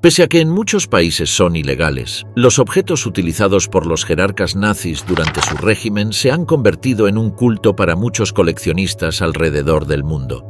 Pese a que en muchos países son ilegales, los objetos utilizados por los jerarcas nazis durante su régimen se han convertido en un culto para muchos coleccionistas alrededor del mundo.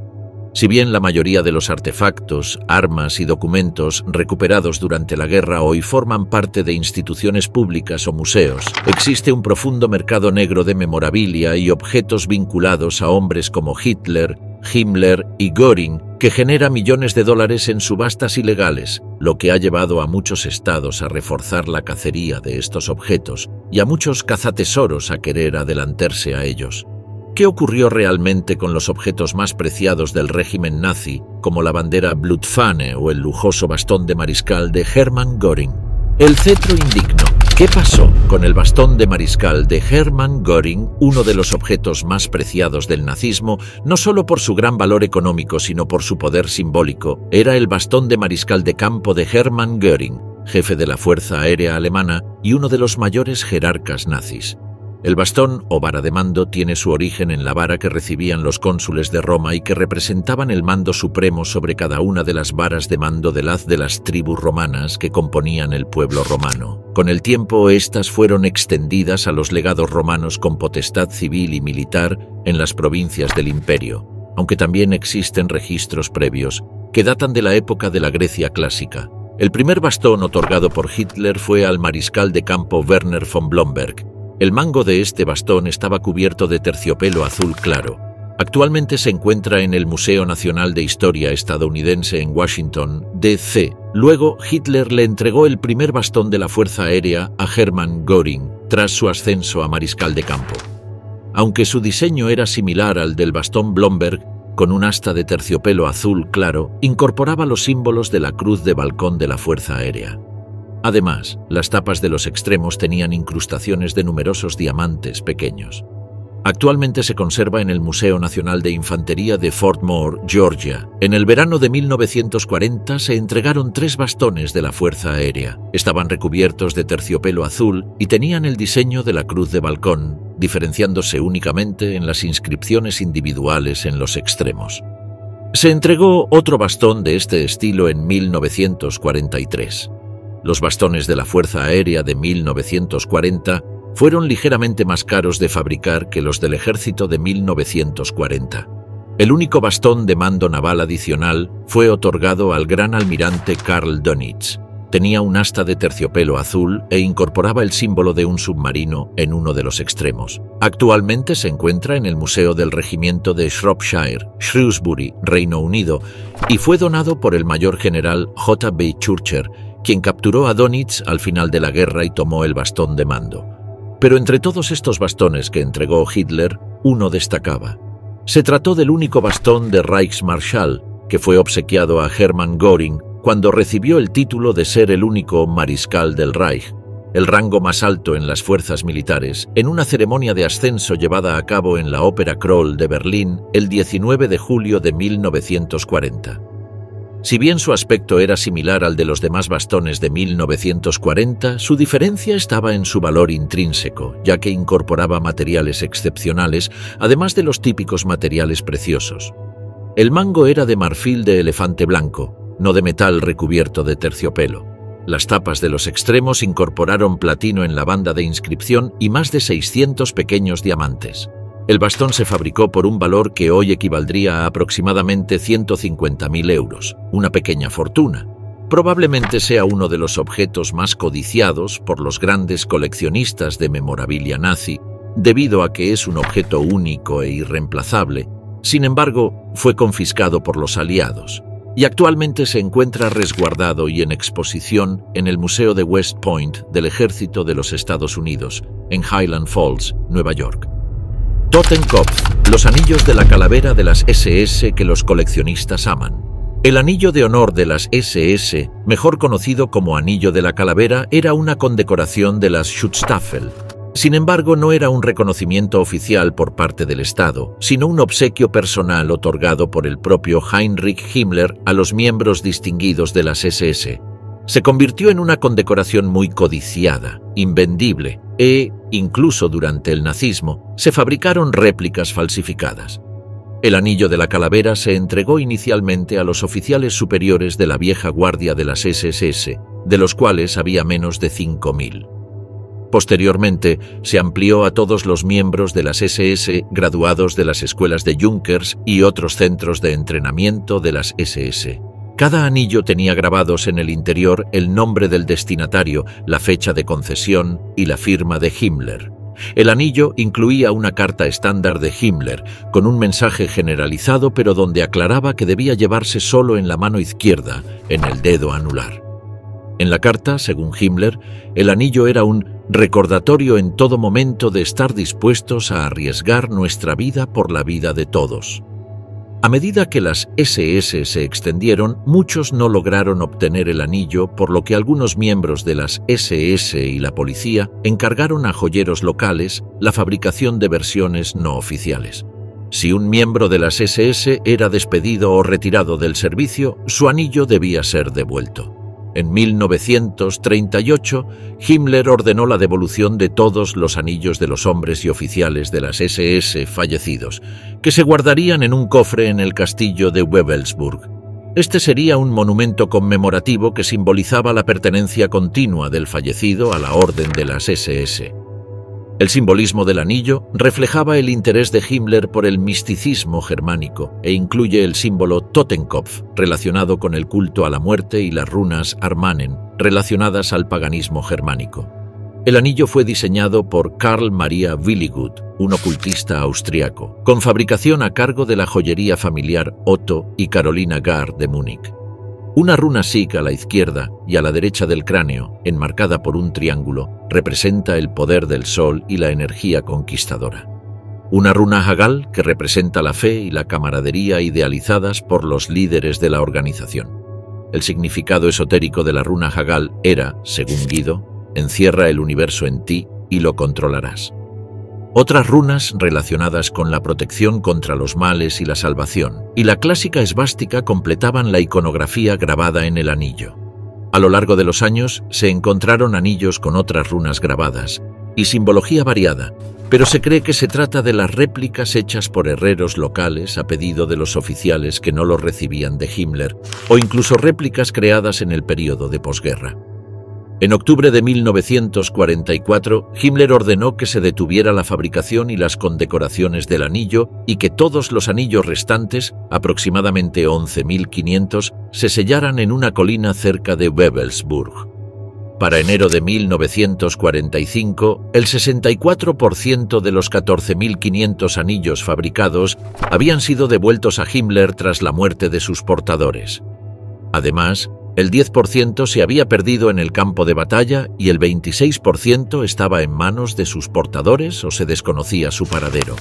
Si bien la mayoría de los artefactos, armas y documentos recuperados durante la guerra hoy forman parte de instituciones públicas o museos, existe un profundo mercado negro de memorabilia y objetos vinculados a hombres como Hitler, Himmler y Göring, que genera millones de dólares en subastas ilegales, lo que ha llevado a muchos estados a reforzar la cacería de estos objetos y a muchos cazatesoros a querer adelantarse a ellos. ¿Qué ocurrió realmente con los objetos más preciados del régimen nazi, como la bandera Blutfahne o el lujoso bastón de mariscal de Hermann Göring? El cetro indigno. ¿Qué pasó con el bastón de mariscal de Hermann Göring, uno de los objetos más preciados del nazismo, no solo por su gran valor económico, sino por su poder simbólico? Era el bastón de mariscal de campo de Hermann Göring, jefe de la Fuerza Aérea Alemana y uno de los mayores jerarcas nazis. El bastón o vara de mando tiene su origen en la vara que recibían los cónsules de Roma y que representaban el mando supremo sobre cada una de las varas de mando del haz de las tribus romanas que componían el pueblo romano. Con el tiempo, estas fueron extendidas a los legados romanos con potestad civil y militar en las provincias del imperio, aunque también existen registros previos que datan de la época de la Grecia clásica. El primer bastón otorgado por Hitler fue al mariscal de campo Werner von Blomberg. El mango de este bastón estaba cubierto de terciopelo azul claro. Actualmente se encuentra en el Museo Nacional de Historia estadounidense en Washington, D.C. Luego, Hitler le entregó el primer bastón de la Fuerza Aérea a Hermann Göring, tras su ascenso a mariscal de campo. Aunque su diseño era similar al del bastón Blomberg, con un asta de terciopelo azul claro, incorporaba los símbolos de la cruz de balcón de la Fuerza Aérea. Además, las tapas de los extremos tenían incrustaciones de numerosos diamantes pequeños. Actualmente se conserva en el Museo Nacional de Infantería de Fort Moore, Georgia. En el verano de 1940 se entregaron 3 bastones de la Fuerza Aérea. Estaban recubiertos de terciopelo azul y tenían el diseño de la cruz de balcón, diferenciándose únicamente en las inscripciones individuales en los extremos. Se entregó otro bastón de este estilo en 1943. Los bastones de la Fuerza Aérea de 1940 fueron ligeramente más caros de fabricar que los del ejército de 1940. El único bastón de mando naval adicional fue otorgado al gran almirante Karl Dönitz. Tenía un asta de terciopelo azul e incorporaba el símbolo de un submarino en uno de los extremos. Actualmente se encuentra en el Museo del Regimiento de Shropshire, Shrewsbury, Reino Unido, y fue donado por el mayor general J. B. Churcher, quien capturó a Dönitz al final de la guerra y tomó el bastón de mando. Pero entre todos estos bastones que entregó Hitler, uno destacaba. Se trató del único bastón de Reichsmarschall que fue obsequiado a Hermann Göring cuando recibió el título de ser el único mariscal del Reich, el rango más alto en las fuerzas militares, en una ceremonia de ascenso llevada a cabo en la Ópera Kroll de Berlín el 19 de julio de 1940. Si bien su aspecto era similar al de los demás bastones de 1940, su diferencia estaba en su valor intrínseco, ya que incorporaba materiales excepcionales, además de los típicos materiales preciosos. El mango era de marfil de elefante blanco, no de metal recubierto de terciopelo. Las tapas de los extremos incorporaron platino en la banda de inscripción y más de 600 pequeños diamantes. El bastón se fabricó por un valor que hoy equivaldría a aproximadamente 150.000 euros, una pequeña fortuna. Probablemente sea uno de los objetos más codiciados por los grandes coleccionistas de memorabilia nazi, debido a que es un objeto único e irreemplazable. Sin embargo, fue confiscado por los aliados y actualmente se encuentra resguardado y en exposición en el Museo de West Point del Ejército de los Estados Unidos, en Highland Falls, Nueva York. Totenkopf, los anillos de la calavera de las SS que los coleccionistas aman. El anillo de honor de las SS, mejor conocido como anillo de la calavera, era una condecoración de las Schutzstaffel. Sin embargo, no era un reconocimiento oficial por parte del Estado, sino un obsequio personal otorgado por el propio Heinrich Himmler a los miembros distinguidos de las SS. Se convirtió en una condecoración muy codiciada, invendible, incluso durante el nazismo, se fabricaron réplicas falsificadas. El anillo de la calavera se entregó inicialmente a los oficiales superiores de la vieja guardia de las SS, de los cuales había menos de 5.000. Posteriormente, se amplió a todos los miembros de las SS graduados de las escuelas de Junkers y otros centros de entrenamiento de las SS. Cada anillo tenía grabados en el interior el nombre del destinatario, la fecha de concesión y la firma de Himmler. El anillo incluía una carta estándar de Himmler, con un mensaje generalizado pero donde aclaraba que debía llevarse solo en la mano izquierda, en el dedo anular. En la carta, según Himmler, el anillo era un recordatorio en todo momento de estar dispuestos a arriesgar nuestra vida por la vida de todos. A medida que las SS se extendieron, muchos no lograron obtener el anillo, por lo que algunos miembros de las SS y la policía encargaron a joyeros locales la fabricación de versiones no oficiales. Si un miembro de las SS era despedido o retirado del servicio, su anillo debía ser devuelto. En 1938, Himmler ordenó la devolución de todos los anillos de los hombres y oficiales de las SS fallecidos, que se guardarían en un cofre en el castillo de Wewelsburg. Este sería un monumento conmemorativo que simbolizaba la pertenencia continua del fallecido a la orden de las SS. El simbolismo del anillo reflejaba el interés de Himmler por el misticismo germánico e incluye el símbolo Totenkopf, relacionado con el culto a la muerte, y las runas Armanen, relacionadas al paganismo germánico. El anillo fue diseñado por Karl Maria Willigut, un ocultista austriaco, con fabricación a cargo de la joyería familiar Otto y Carolina Gard de Múnich. Una runa Sikh a la izquierda y a la derecha del cráneo, enmarcada por un triángulo, representa el poder del sol y la energía conquistadora. Una runa Hagal, que representa la fe y la camaradería idealizadas por los líderes de la organización. El significado esotérico de la runa Hagal era, según Guido, encierra el universo en ti y lo controlarás. Otras runas relacionadas con la protección contra los males y la salvación, y la clásica esvástica completaban la iconografía grabada en el anillo. A lo largo de los años se encontraron anillos con otras runas grabadas y simbología variada, pero se cree que se trata de las réplicas hechas por herreros locales a pedido de los oficiales que no los recibían de Himmler, o incluso réplicas creadas en el período de posguerra. En octubre de 1944, Himmler ordenó que se detuviera la fabricación y las condecoraciones del anillo y que todos los anillos restantes, aproximadamente 11.500, se sellaran en una colina cerca de Wewelsburg. Para enero de 1945, el 64% de los 14.500 anillos fabricados habían sido devueltos a Himmler tras la muerte de sus portadores. Además, el 10% se había perdido en el campo de batalla y el 26% estaba en manos de sus portadores o se desconocía su paradero.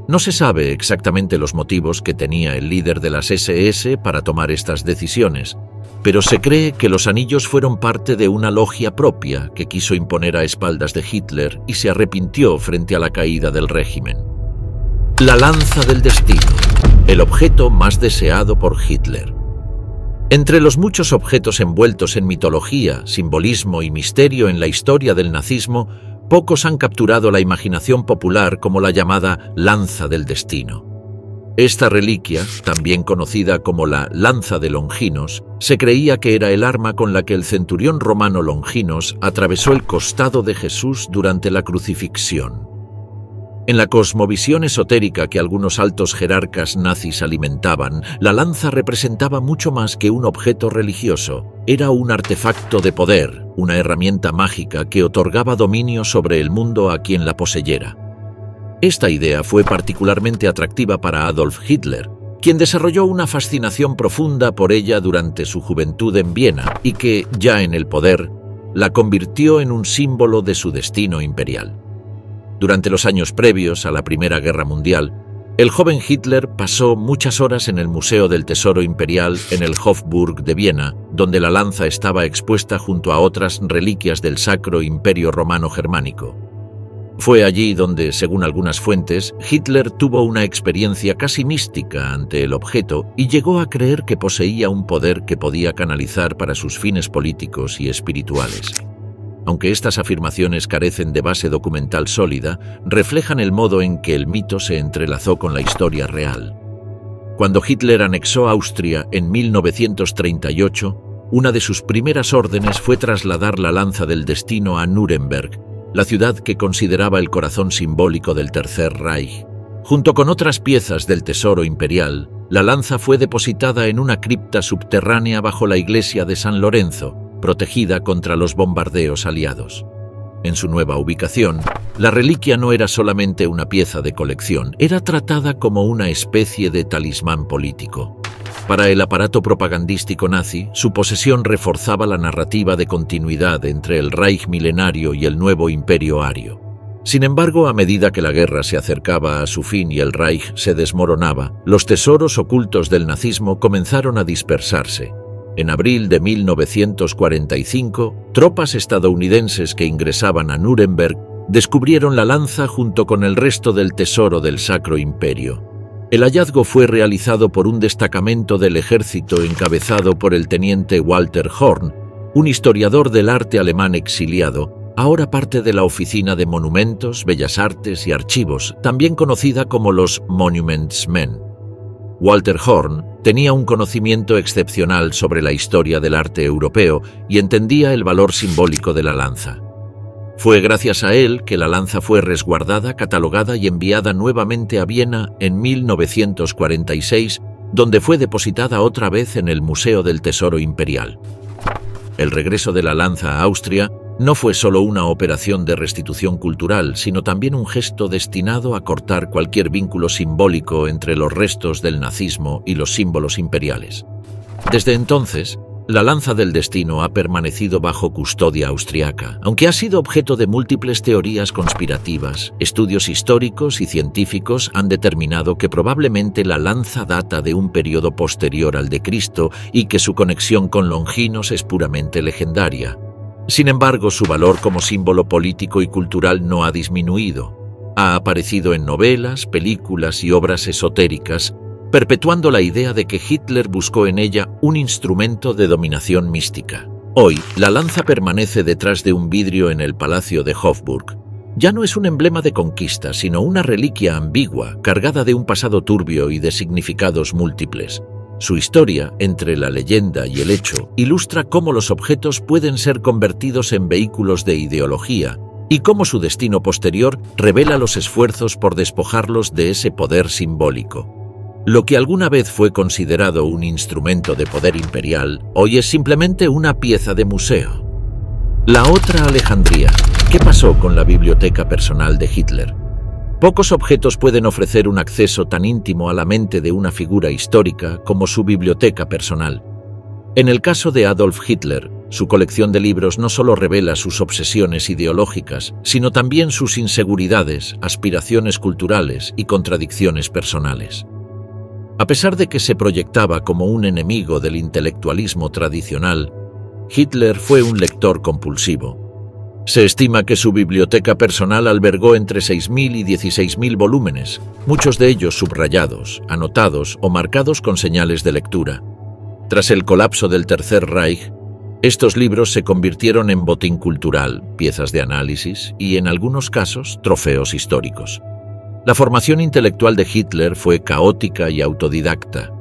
No se sabe exactamente los motivos que tenía el líder de las SS para tomar estas decisiones, pero se cree que los anillos fueron parte de una logia propia que quiso imponer a espaldas de Hitler y se arrepintió frente a la caída del régimen. La lanza del destino, el objeto más deseado por Hitler. Entre los muchos objetos envueltos en mitología, simbolismo y misterio en la historia del nazismo, pocos han capturado la imaginación popular como la llamada lanza del destino. Esta reliquia, también conocida como la lanza de Longinos, se creía que era el arma con la que el centurión romano Longinos atravesó el costado de Jesús durante la crucifixión. En la cosmovisión esotérica que algunos altos jerarcas nazis alimentaban, la lanza representaba mucho más que un objeto religioso. Era un artefacto de poder, una herramienta mágica que otorgaba dominio sobre el mundo a quien la poseyera. Esta idea fue particularmente atractiva para Adolf Hitler, quien desarrolló una fascinación profunda por ella durante su juventud en Viena y que, ya en el poder, la convirtió en un símbolo de su destino imperial. Durante los años previos a la Primera Guerra Mundial, el joven Hitler pasó muchas horas en el Museo del Tesoro Imperial en el Hofburg de Viena, donde la lanza estaba expuesta junto a otras reliquias del Sacro Imperio Romano Germánico. Fue allí donde, según algunas fuentes, Hitler tuvo una experiencia casi mística ante el objeto y llegó a creer que poseía un poder que podía canalizar para sus fines políticos y espirituales. Aunque estas afirmaciones carecen de base documental sólida, reflejan el modo en que el mito se entrelazó con la historia real. Cuando Hitler anexó Austria en 1938, una de sus primeras órdenes fue trasladar la lanza del destino a Nuremberg, la ciudad que consideraba el corazón simbólico del Tercer Reich. Junto con otras piezas del tesoro imperial, la lanza fue depositada en una cripta subterránea bajo la iglesia de San Lorenzo, protegida contra los bombardeos aliados. En su nueva ubicación, la reliquia no era solamente una pieza de colección, era tratada como una especie de talismán político. Para el aparato propagandístico nazi, su posesión reforzaba la narrativa de continuidad entre el Reich milenario y el nuevo imperio ario. Sin embargo, a medida que la guerra se acercaba a su fin y el Reich se desmoronaba, los tesoros ocultos del nazismo comenzaron a dispersarse. En abril de 1945, tropas estadounidenses que ingresaban a Nuremberg descubrieron la lanza junto con el resto del tesoro del Sacro Imperio. El hallazgo fue realizado por un destacamento del ejército encabezado por el teniente Walter Horn, un historiador del arte alemán exiliado, ahora parte de la Oficina de Monumentos, Bellas Artes y Archivos, también conocida como los Monumentsmen. Walter Horn tenía un conocimiento excepcional sobre la historia del arte europeo y entendía el valor simbólico de la lanza. Fue gracias a él que la lanza fue resguardada, catalogada y enviada nuevamente a Viena en 1946, donde fue depositada otra vez en el Museo del Tesoro Imperial. El regreso de la lanza a Austria no fue solo una operación de restitución cultural, sino también un gesto destinado a cortar cualquier vínculo simbólico entre los restos del nazismo y los símbolos imperiales. Desde entonces, la lanza del destino ha permanecido bajo custodia austriaca, aunque ha sido objeto de múltiples teorías conspirativas. Estudios históricos y científicos han determinado que probablemente la lanza data de un periodo posterior al de Cristo y que su conexión con Longinos es puramente legendaria. Sin embargo, su valor como símbolo político y cultural no ha disminuido. Ha aparecido en novelas, películas y obras esotéricas, perpetuando la idea de que Hitler buscó en ella un instrumento de dominación mística. Hoy, la lanza permanece detrás de un vidrio en el Palacio de Hofburg. Ya no es un emblema de conquista, sino una reliquia ambigua, cargada de un pasado turbio y de significados múltiples. Su historia, entre la leyenda y el hecho, ilustra cómo los objetos pueden ser convertidos en vehículos de ideología y cómo su destino posterior revela los esfuerzos por despojarlos de ese poder simbólico. Lo que alguna vez fue considerado un instrumento de poder imperial, hoy es simplemente una pieza de museo. La otra Alejandría. ¿Qué pasó con la biblioteca personal de Hitler? Pocos objetos pueden ofrecer un acceso tan íntimo a la mente de una figura histórica como su biblioteca personal. En el caso de Adolf Hitler, su colección de libros no solo revela sus obsesiones ideológicas, sino también sus inseguridades, aspiraciones culturales y contradicciones personales. A pesar de que se proyectaba como un enemigo del intelectualismo tradicional, Hitler fue un lector compulsivo. Se estima que su biblioteca personal albergó entre 6.000 y 16.000 volúmenes, muchos de ellos subrayados, anotados o marcados con señales de lectura. Tras el colapso del Tercer Reich, estos libros se convirtieron en botín cultural, piezas de análisis y, en algunos casos, trofeos históricos. La formación intelectual de Hitler fue caótica y autodidacta.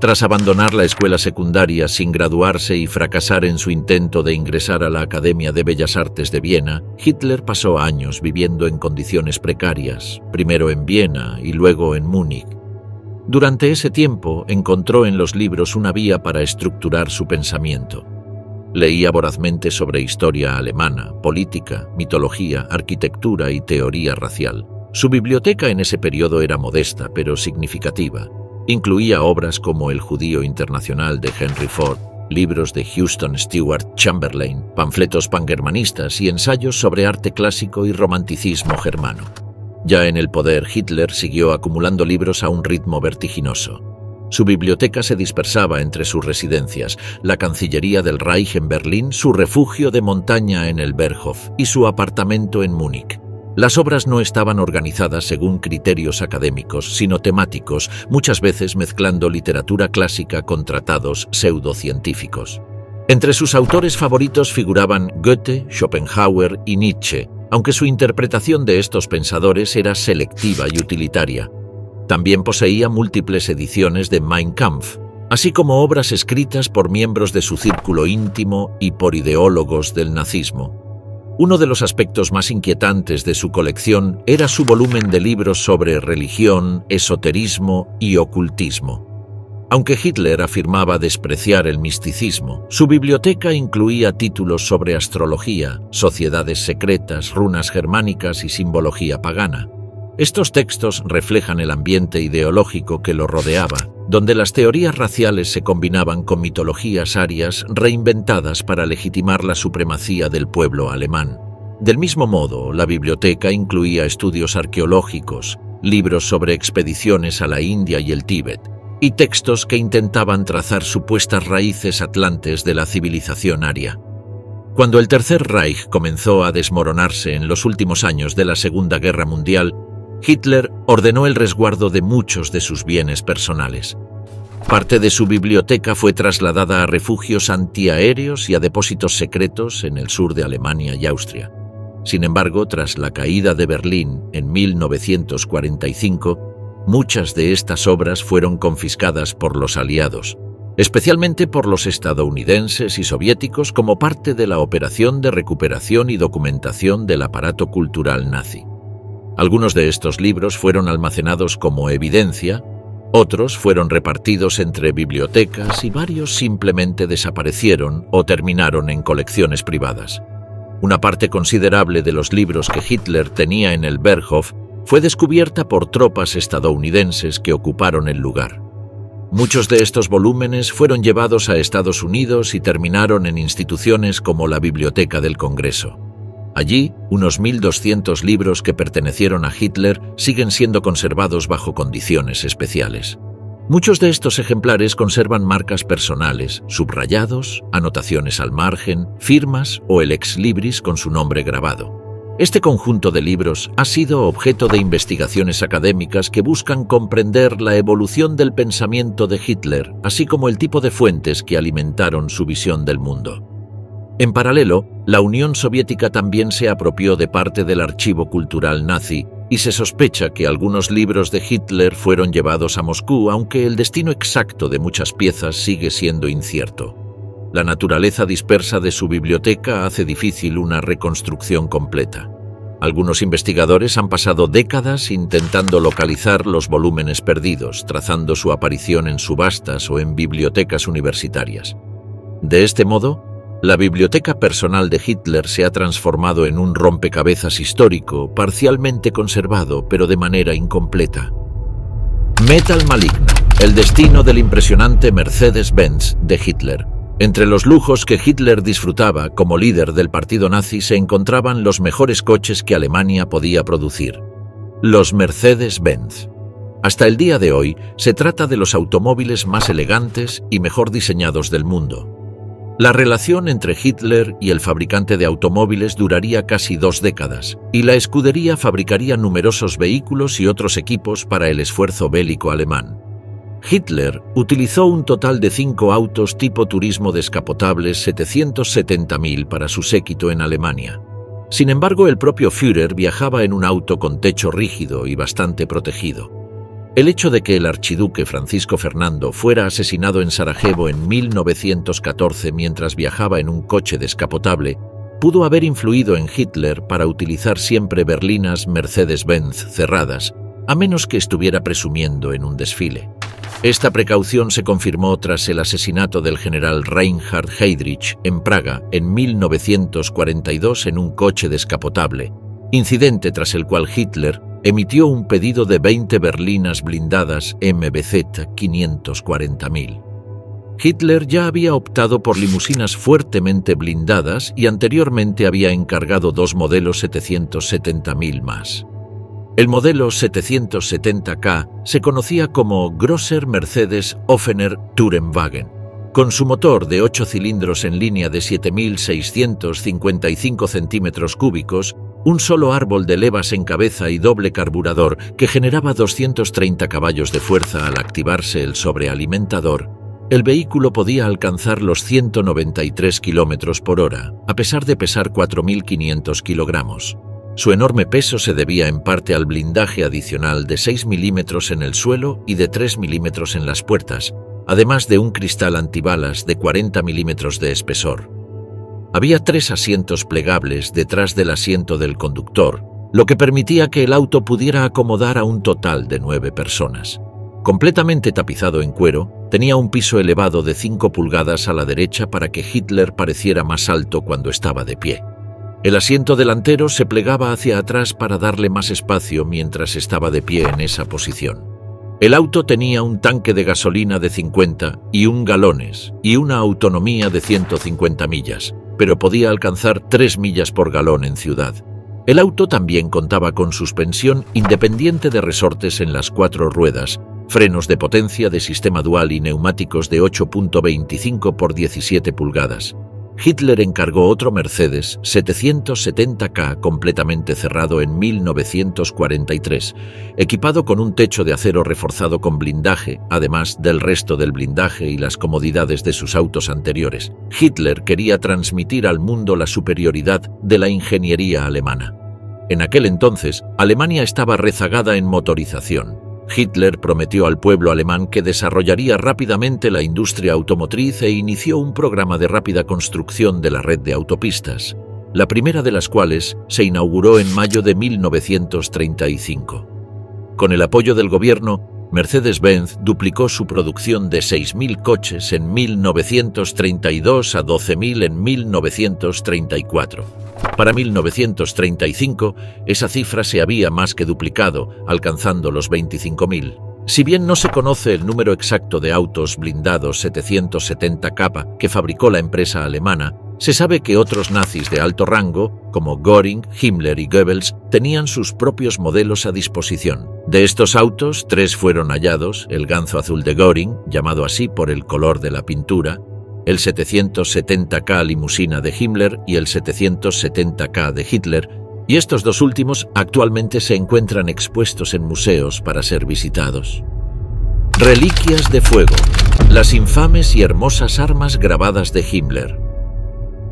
Tras abandonar la escuela secundaria sin graduarse y fracasar en su intento de ingresar a la Academia de Bellas Artes de Viena, Hitler pasó años viviendo en condiciones precarias, primero en Viena y luego en Múnich. Durante ese tiempo encontró en los libros una vía para estructurar su pensamiento. Leía vorazmente sobre historia alemana, política, mitología, arquitectura y teoría racial. Su biblioteca en ese periodo era modesta, pero significativa. Incluía obras como El judío internacional de Henry Ford, libros de Houston Stewart Chamberlain, panfletos pangermanistas y ensayos sobre arte clásico y romanticismo germano. Ya en el poder, Hitler siguió acumulando libros a un ritmo vertiginoso. Su biblioteca se dispersaba entre sus residencias, la Cancillería del Reich en Berlín, su refugio de montaña en el Berghof y su apartamento en Múnich. Las obras no estaban organizadas según criterios académicos, sino temáticos, muchas veces mezclando literatura clásica con tratados pseudocientíficos. Entre sus autores favoritos figuraban Goethe, Schopenhauer y Nietzsche, aunque su interpretación de estos pensadores era selectiva y utilitaria. También poseía múltiples ediciones de Mein Kampf, así como obras escritas por miembros de su círculo íntimo y por ideólogos del nazismo. Uno de los aspectos más inquietantes de su colección era su volumen de libros sobre religión, esoterismo y ocultismo. Aunque Hitler afirmaba despreciar el misticismo, su biblioteca incluía títulos sobre astrología, sociedades secretas, runas germánicas y simbología pagana. Estos textos reflejan el ambiente ideológico que lo rodeaba, donde las teorías raciales se combinaban con mitologías arias reinventadas para legitimar la supremacía del pueblo alemán. Del mismo modo, la biblioteca incluía estudios arqueológicos, libros sobre expediciones a la India y el Tíbet, y textos que intentaban trazar supuestas raíces atlantes de la civilización aria. Cuando el Tercer Reich comenzó a desmoronarse en los últimos años de la Segunda Guerra Mundial, Hitler ordenó el resguardo de muchos de sus bienes personales. Parte de su biblioteca fue trasladada a refugios antiaéreos y a depósitos secretos en el sur de Alemania y Austria. Sin embargo, tras la caída de Berlín en 1945, muchas de estas obras fueron confiscadas por los aliados, especialmente por los estadounidenses y soviéticos como parte de la operación de recuperación y documentación del aparato cultural nazi. Algunos de estos libros fueron almacenados como evidencia, otros fueron repartidos entre bibliotecas y varios simplemente desaparecieron o terminaron en colecciones privadas. Una parte considerable de los libros que Hitler tenía en el Berghof fue descubierta por tropas estadounidenses que ocuparon el lugar. Muchos de estos volúmenes fueron llevados a Estados Unidos y terminaron en instituciones como la Biblioteca del Congreso. Allí, unos 1.200 libros que pertenecieron a Hitler siguen siendo conservados bajo condiciones especiales. Muchos de estos ejemplares conservan marcas personales, subrayados, anotaciones al margen, firmas o el ex libris con su nombre grabado. Este conjunto de libros ha sido objeto de investigaciones académicas que buscan comprender la evolución del pensamiento de Hitler, así como el tipo de fuentes que alimentaron su visión del mundo. En paralelo, la Unión Soviética también se apropió de parte del archivo cultural nazi y se sospecha que algunos libros de Hitler fueron llevados a Moscú, aunque el destino exacto de muchas piezas sigue siendo incierto. La naturaleza dispersa de su biblioteca hace difícil una reconstrucción completa. Algunos investigadores han pasado décadas intentando localizar los volúmenes perdidos, trazando su aparición en subastas o en bibliotecas universitarias. De este modo, la biblioteca personal de Hitler se ha transformado en un rompecabezas histórico, parcialmente conservado, pero de manera incompleta. Metal maligno, el destino del impresionante Mercedes-Benz de Hitler. Entre los lujos que Hitler disfrutaba como líder del partido nazi se encontraban los mejores coches que Alemania podía producir: los Mercedes-Benz. Hasta el día de hoy, se trata de los automóviles más elegantes y mejor diseñados del mundo. La relación entre Hitler y el fabricante de automóviles duraría casi 2 décadas, y la escudería fabricaría numerosos vehículos y otros equipos para el esfuerzo bélico alemán. Hitler utilizó un total de 5 autos tipo turismo descapotables 770.000 para su séquito en Alemania. Sin embargo, el propio Führer viajaba en un auto con techo rígido y bastante protegido. El hecho de que el archiduque Francisco Fernando fuera asesinado en Sarajevo en 1914 mientras viajaba en un coche descapotable pudo haber influido en Hitler para utilizar siempre berlinas Mercedes-Benz cerradas, a menos que estuviera presumiendo en un desfile. Esta precaución se confirmó tras el asesinato del general Reinhard Heydrich en Praga en 1942 en un coche descapotable, incidente tras el cual Hitler emitió un pedido de 20 berlinas blindadas MBZ 540.000. Hitler ya había optado por limusinas fuertemente blindadas y anteriormente había encargado 2 modelos 770.000 más. El modelo 770K se conocía como Grosser Mercedes Offener Tourenwagen. Con su motor de 8 cilindros en línea de 7.655 centímetros cúbicos, un solo árbol de levas en cabeza y doble carburador que generaba 230 caballos de fuerza al activarse el sobrealimentador, el vehículo podía alcanzar los 193 km/h, a pesar de pesar 4.500 kilogramos. Su enorme peso se debía en parte al blindaje adicional de 6 milímetros en el suelo y de 3 milímetros en las puertas, además de un cristal antibalas de 40 milímetros de espesor. Había 3 asientos plegables detrás del asiento del conductor, lo que permitía que el auto pudiera acomodar a un total de 9 personas. Completamente tapizado en cuero, tenía un piso elevado de 5 pulgadas a la derecha para que Hitler pareciera más alto cuando estaba de pie. El asiento delantero se plegaba hacia atrás para darle más espacio mientras estaba de pie en esa posición. El auto tenía un tanque de gasolina de 51 galones y una autonomía de 150 millas, pero podía alcanzar 3 millas por galón en ciudad. El auto también contaba con suspensión independiente de resortes en las 4 ruedas, frenos de potencia de sistema dual y neumáticos de 8.25 por 17 pulgadas. Hitler encargó otro Mercedes 770K completamente cerrado en 1943, equipado con un techo de acero reforzado con blindaje, además del resto del blindaje y las comodidades de sus autos anteriores. Hitler quería transmitir al mundo la superioridad de la ingeniería alemana. En aquel entonces, Alemania estaba rezagada en motorización. Hitler prometió al pueblo alemán que desarrollaría rápidamente la industria automotriz e inició un programa de rápida construcción de la red de autopistas, la primera de las cuales se inauguró en mayo de 1935. Con el apoyo del gobierno, Mercedes-Benz duplicó su producción de 6.000 coches en 1932 a 12.000 en 1934. Para 1935, esa cifra se había más que duplicado, alcanzando los 25.000. Si bien no se conoce el número exacto de autos blindados 770K que fabricó la empresa alemana, se sabe que otros nazis de alto rango, como Göring, Himmler y Goebbels, tenían sus propios modelos a disposición. De estos autos, 3 fueron hallados: el ganso azul de Göring, llamado así por el color de la pintura, el 770K limusina de Himmler y el 770K de Hitler, y estos 2 últimos actualmente se encuentran expuestos en museos para ser visitados. Reliquias de fuego, las infames y hermosas armas grabadas de Himmler.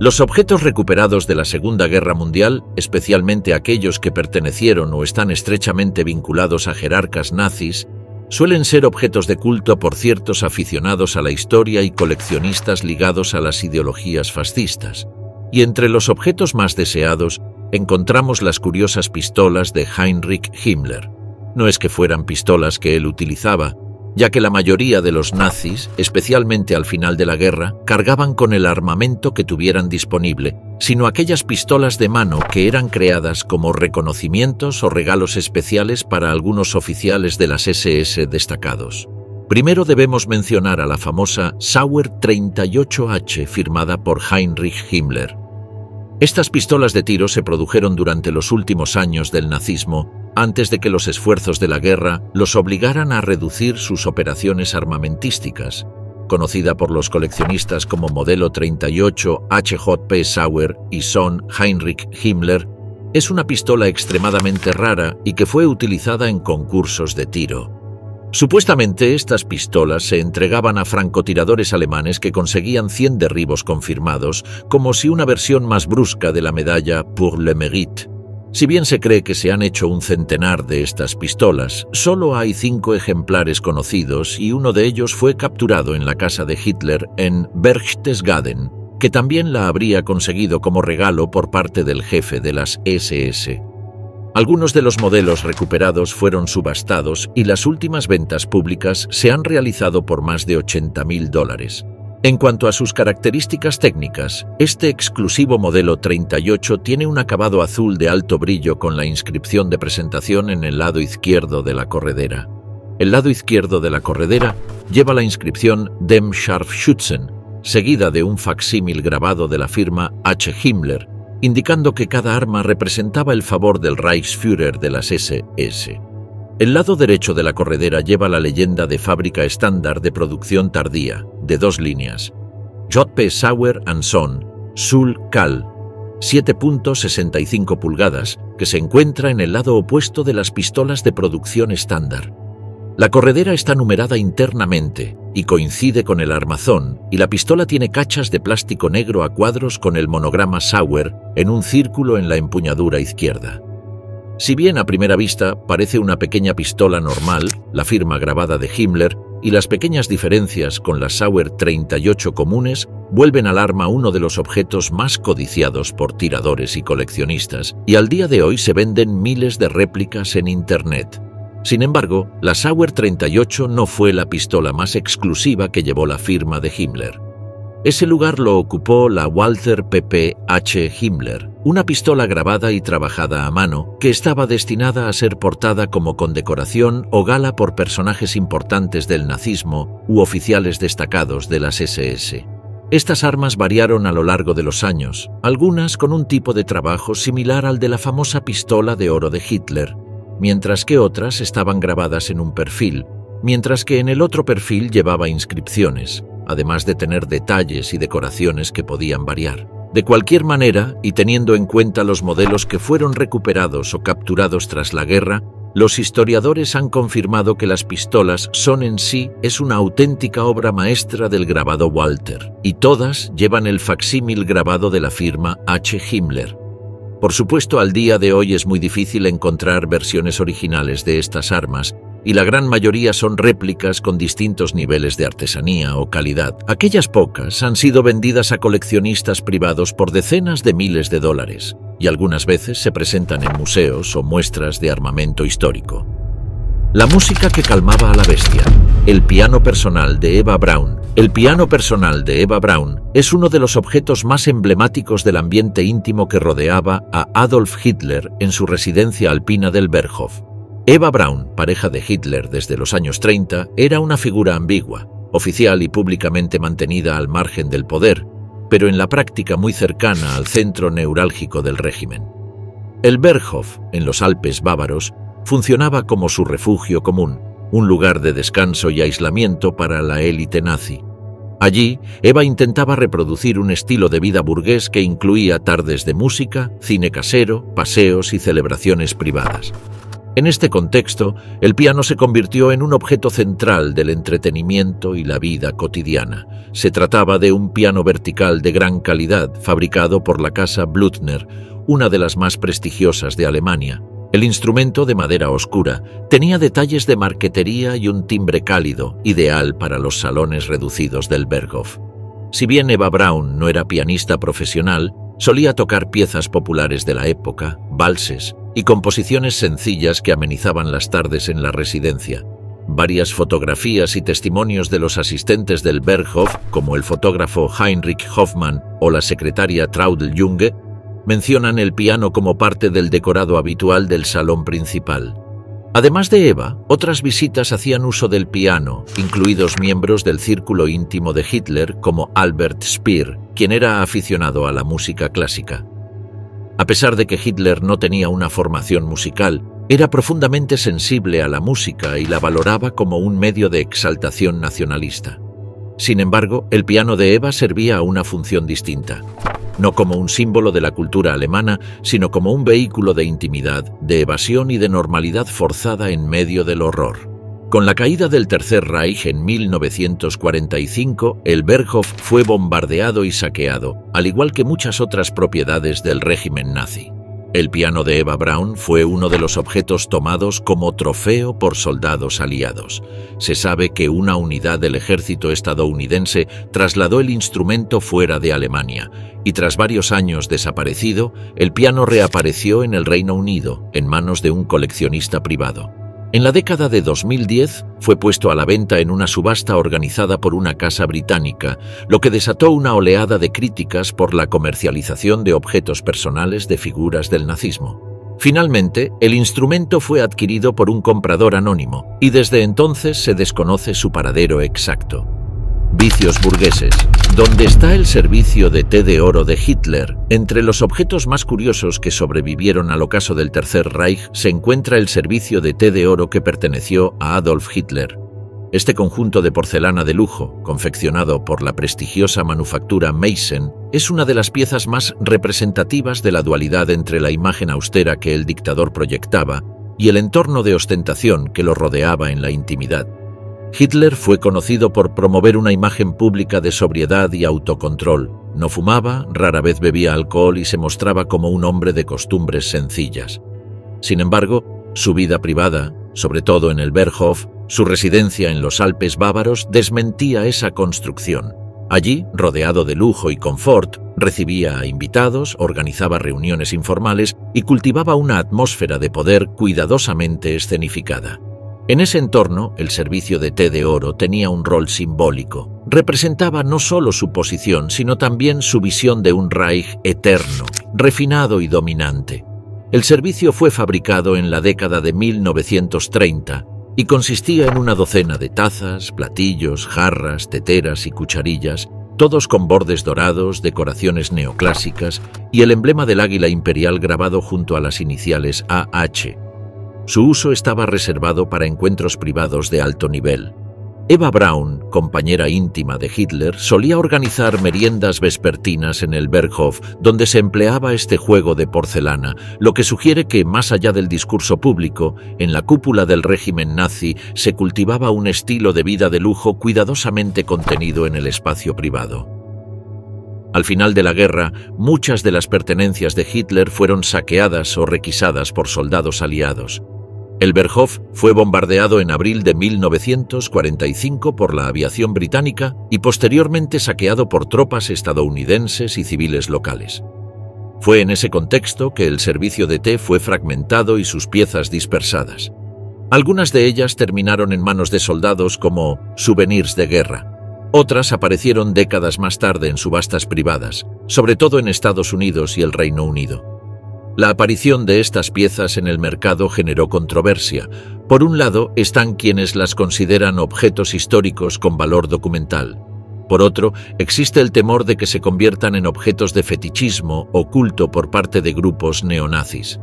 Los objetos recuperados de la Segunda Guerra Mundial, especialmente aquellos que pertenecieron o están estrechamente vinculados a jerarcas nazis, suelen ser objetos de culto por ciertos aficionados a la historia y coleccionistas ligados a las ideologías fascistas. Y entre los objetos más deseados encontramos las curiosas pistolas de Heinrich Himmler. No es que fueran pistolas que él utilizaba, ya que la mayoría de los nazis, especialmente al final de la guerra, cargaban con el armamento que tuvieran disponible, sino aquellas pistolas de mano que eran creadas como reconocimientos o regalos especiales para algunos oficiales de las SS destacados. Primero debemos mencionar a la famosa Sauer 38H firmada por Heinrich Himmler. Estas pistolas de tiro se produjeron durante los últimos años del nazismo, antes de que los esfuerzos de la guerra los obligaran a reducir sus operaciones armamentísticas. Conocida por los coleccionistas como modelo 38 HJP Sauer y son Heinrich Himmler, es una pistola extremadamente rara y que fue utilizada en concursos de tiro. Supuestamente estas pistolas se entregaban a francotiradores alemanes que conseguían 100 derribos confirmados, como si una versión más brusca de la medalla Pour le Mérite. Si bien se cree que se han hecho un centenar de estas pistolas, solo hay 5 ejemplares conocidos y uno de ellos fue capturado en la casa de Hitler en Berchtesgaden, que también la habría conseguido como regalo por parte del jefe de las SS. Algunos de los modelos recuperados fueron subastados y las últimas ventas públicas se han realizado por más de $80.000. En cuanto a sus características técnicas, este exclusivo modelo 38 tiene un acabado azul de alto brillo con la inscripción de presentación en el lado izquierdo de la corredera. El lado izquierdo de la corredera lleva la inscripción Dem Scharfschützen, seguida de un facsímil grabado de la firma H. Himmler, indicando que cada arma representaba el favor del Reichsführer de las SS. El lado derecho de la corredera lleva la leyenda de fábrica estándar de producción tardía, de 2 líneas. J.P. Sauer & Son, Sul Cal, 7.65 pulgadas, que se encuentra en el lado opuesto de las pistolas de producción estándar. La corredera está numerada internamente y coincide con el armazón, y la pistola tiene cachas de plástico negro a cuadros con el monograma Sauer en un círculo en la empuñadura izquierda. Si bien a primera vista parece una pequeña pistola normal, la firma grabada de Himmler y las pequeñas diferencias con las Sauer 38 comunes vuelven al arma uno de los objetos más codiciados por tiradores y coleccionistas, y al día de hoy se venden miles de réplicas en Internet. Sin embargo, la Sauer 38 no fue la pistola más exclusiva que llevó la firma de Himmler. Ese lugar lo ocupó la Walther P.P.H. Himmler, una pistola grabada y trabajada a mano que estaba destinada a ser portada como condecoración o gala por personajes importantes del nazismo u oficiales destacados de las SS. Estas armas variaron a lo largo de los años, algunas con un tipo de trabajo similar al de la famosa pistola de oro de Hitler, mientras que otras estaban grabadas en un perfil, mientras que en el otro perfil llevaba inscripciones, además de tener detalles y decoraciones que podían variar. De cualquier manera, y teniendo en cuenta los modelos que fueron recuperados o capturados tras la guerra, los historiadores han confirmado que las pistolas son en sí una auténtica obra maestra del grabado Walther, y todas llevan el facsímil grabado de la firma H. Himmler. Por supuesto, al día de hoy es muy difícil encontrar versiones originales de estas armas, y la gran mayoría son réplicas con distintos niveles de artesanía o calidad. Aquellas pocas han sido vendidas a coleccionistas privados por decenas de miles de dólares, y algunas veces se presentan en museos o muestras de armamento histórico. La música que calmaba a la bestia. El piano personal de Eva Braun. El piano personal de Eva Braun es uno de los objetos más emblemáticos del ambiente íntimo que rodeaba a Adolf Hitler en su residencia alpina del Berghof. Eva Braun, pareja de Hitler desde los años 30, era una figura ambigua, oficial y públicamente mantenida al margen del poder, pero en la práctica muy cercana al centro neurálgico del régimen. El Berghof, en los Alpes bávaros, funcionaba como su refugio común, un lugar de descanso y aislamiento para la élite nazi. Allí, Eva intentaba reproducir un estilo de vida burgués que incluía tardes de música, cine casero, paseos y celebraciones privadas. En este contexto, el piano se convirtió en un objeto central del entretenimiento y la vida cotidiana. Se trataba de un piano vertical de gran calidad, fabricado por la casa Blüthner, una de las más prestigiosas de Alemania. El instrumento, de madera oscura, tenía detalles de marquetería y un timbre cálido, ideal para los salones reducidos del Berghof. Si bien Eva Braun no era pianista profesional, solía tocar piezas populares de la época, valses y composiciones sencillas que amenizaban las tardes en la residencia. Varias fotografías y testimonios de los asistentes del Berghof, como el fotógrafo Heinrich Hoffmann o la secretaria Traudl Junge, mencionan el piano como parte del decorado habitual del salón principal. Además de Eva, otras visitas hacían uso del piano, incluidos miembros del círculo íntimo de Hitler como Albert Speer, quien era aficionado a la música clásica. A pesar de que Hitler no tenía una formación musical, era profundamente sensible a la música y la valoraba como un medio de exaltación nacionalista. Sin embargo, el piano de Eva servía a una función distinta. No como un símbolo de la cultura alemana, sino como un vehículo de intimidad, de evasión y de normalidad forzada en medio del horror. Con la caída del Tercer Reich en 1945, el Berghof fue bombardeado y saqueado, al igual que muchas otras propiedades del régimen nazi. El piano de Eva Braun fue uno de los objetos tomados como trofeo por soldados aliados. Se sabe que una unidad del ejército estadounidense trasladó el instrumento fuera de Alemania, y tras varios años desaparecido, el piano reapareció en el Reino Unido, en manos de un coleccionista privado. En la década de 2010 fue puesto a la venta en una subasta organizada por una casa británica, lo que desató una oleada de críticas por la comercialización de objetos personales de figuras del nazismo. Finalmente, el instrumento fue adquirido por un comprador anónimo y desde entonces se desconoce su paradero exacto. Vicios burgueses. ¿Dónde está el servicio de té de oro de Hitler? Entre los objetos más curiosos que sobrevivieron al ocaso del Tercer Reich se encuentra el servicio de té de oro que perteneció a Adolf Hitler. Este conjunto de porcelana de lujo, confeccionado por la prestigiosa manufactura Meissen, es una de las piezas más representativas de la dualidad entre la imagen austera que el dictador proyectaba y el entorno de ostentación que lo rodeaba en la intimidad. Hitler fue conocido por promover una imagen pública de sobriedad y autocontrol. No fumaba, rara vez bebía alcohol y se mostraba como un hombre de costumbres sencillas. Sin embargo, su vida privada, sobre todo en el Berghof, su residencia en los Alpes bávaros, desmentía esa construcción. Allí, rodeado de lujo y confort, recibía a invitados, organizaba reuniones informales y cultivaba una atmósfera de poder cuidadosamente escenificada. En ese entorno, el servicio de té de oro tenía un rol simbólico. Representaba no solo su posición, sino también su visión de un Reich eterno, refinado y dominante. El servicio fue fabricado en la década de 1930 y consistía en una docena de tazas, platillos, jarras, teteras y cucharillas, todos con bordes dorados, decoraciones neoclásicas y el emblema del águila imperial grabado junto a las iniciales AH. Su uso estaba reservado para encuentros privados de alto nivel. Eva Braun, compañera íntima de Hitler, solía organizar meriendas vespertinas en el Berghof, donde se empleaba este juego de porcelana, lo que sugiere que, más allá del discurso público, en la cúpula del régimen nazi se cultivaba un estilo de vida de lujo cuidadosamente contenido en el espacio privado. Al final de la guerra, muchas de las pertenencias de Hitler fueron saqueadas o requisadas por soldados aliados. El Berghof fue bombardeado en abril de 1945 por la aviación británica y posteriormente saqueado por tropas estadounidenses y civiles locales. Fue en ese contexto que el servicio de té fue fragmentado y sus piezas dispersadas. Algunas de ellas terminaron en manos de soldados como souvenirs de guerra. Otras aparecieron décadas más tarde en subastas privadas, sobre todo en Estados Unidos y el Reino Unido. La aparición de estas piezas en el mercado generó controversia. Por un lado, están quienes las consideran objetos históricos con valor documental. Por otro, existe el temor de que se conviertan en objetos de fetichismo o culto por parte de grupos neonazis.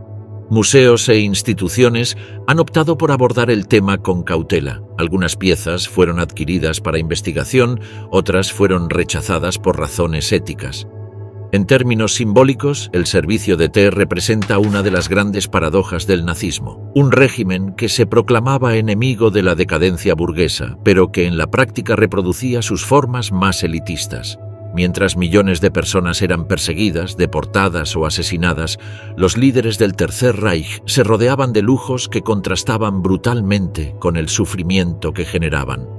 Museos e instituciones han optado por abordar el tema con cautela. Algunas piezas fueron adquiridas para investigación, otras fueron rechazadas por razones éticas. En términos simbólicos, el servicio de té representa una de las grandes paradojas del nazismo, un régimen que se proclamaba enemigo de la decadencia burguesa, pero que en la práctica reproducía sus formas más elitistas. Mientras millones de personas eran perseguidas, deportadas o asesinadas, los líderes del Tercer Reich se rodeaban de lujos que contrastaban brutalmente con el sufrimiento que generaban.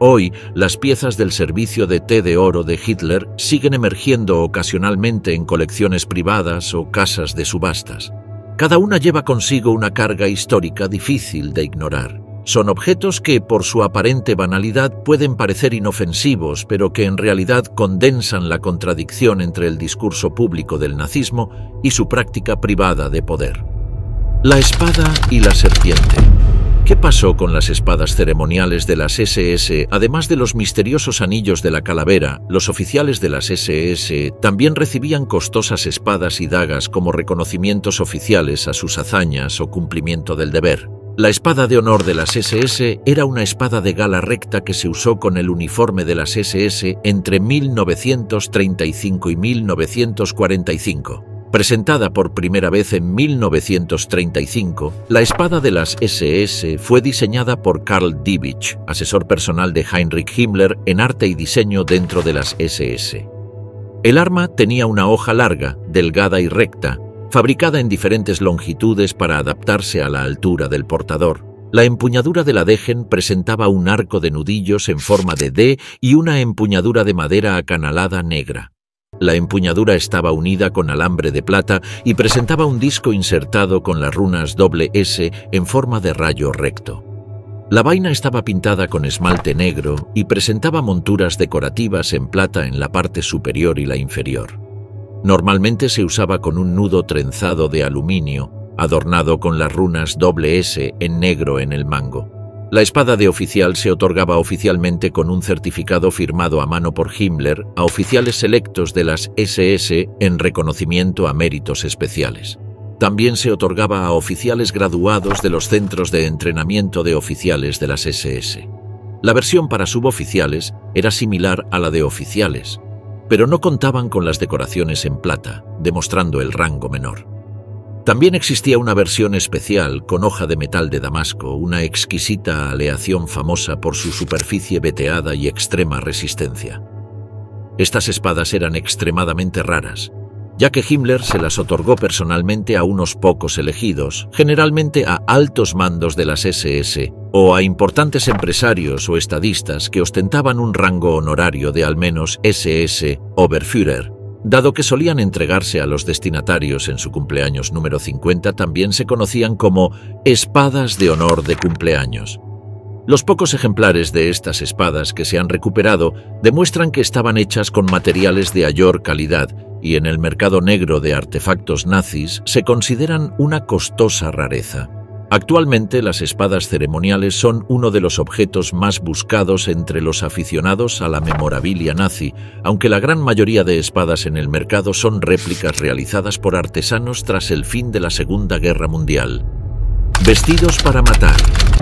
Hoy, las piezas del servicio de té de oro de Hitler siguen emergiendo ocasionalmente en colecciones privadas o casas de subastas. Cada una lleva consigo una carga histórica difícil de ignorar. Son objetos que, por su aparente banalidad, pueden parecer inofensivos, pero que en realidad condensan la contradicción entre el discurso público del nazismo y su práctica privada de poder. La espada y la serpiente. ¿Qué pasó con las espadas ceremoniales de las SS? Además de los misteriosos anillos de la calavera, los oficiales de las SS también recibían costosas espadas y dagas como reconocimientos oficiales a sus hazañas o cumplimiento del deber. La espada de honor de las SS era una espada de gala recta que se usó con el uniforme de las SS entre 1935 y 1945. Presentada por primera vez en 1935, la espada de las SS fue diseñada por Karl Diebitsch, asesor personal de Heinrich Himmler en arte y diseño dentro de las SS. El arma tenía una hoja larga, delgada y recta, fabricada en diferentes longitudes para adaptarse a la altura del portador. La empuñadura de la Degen presentaba un arco de nudillos en forma de D y una empuñadura de madera acanalada negra. La empuñadura estaba unida con alambre de plata y presentaba un disco insertado con las runas SS en forma de rayo recto. La vaina estaba pintada con esmalte negro y presentaba monturas decorativas en plata en la parte superior y la inferior. Normalmente se usaba con un nudo trenzado de aluminio, adornado con las runas SS en negro en el mango. La espada de oficial se otorgaba oficialmente con un certificado firmado a mano por Himmler a oficiales selectos de las SS en reconocimiento a méritos especiales. También se otorgaba a oficiales graduados de los centros de entrenamiento de oficiales de las SS. La versión para suboficiales era similar a la de oficiales, pero no contaban con las decoraciones en plata, demostrando el rango menor. También existía una versión especial con hoja de metal de Damasco, una exquisita aleación famosa por su superficie veteada y extrema resistencia. Estas espadas eran extremadamente raras. ya que Himmler se las otorgó personalmente a unos pocos elegidos, generalmente a altos mandos de las SS o a importantes empresarios o estadistas que ostentaban un rango honorario de al menos SS Oberführer. Dado que solían entregarse a los destinatarios en su cumpleaños número 50, también se conocían como espadas de honor de cumpleaños. Los pocos ejemplares de estas espadas que se han recuperado demuestran que estaban hechas con materiales de mayor calidad y en el mercado negro de artefactos nazis se consideran una costosa rareza. Actualmente las espadas ceremoniales son uno de los objetos más buscados entre los aficionados a la memorabilia nazi, aunque la gran mayoría de espadas en el mercado son réplicas realizadas por artesanos tras el fin de la Segunda Guerra Mundial. Vestidos para matar.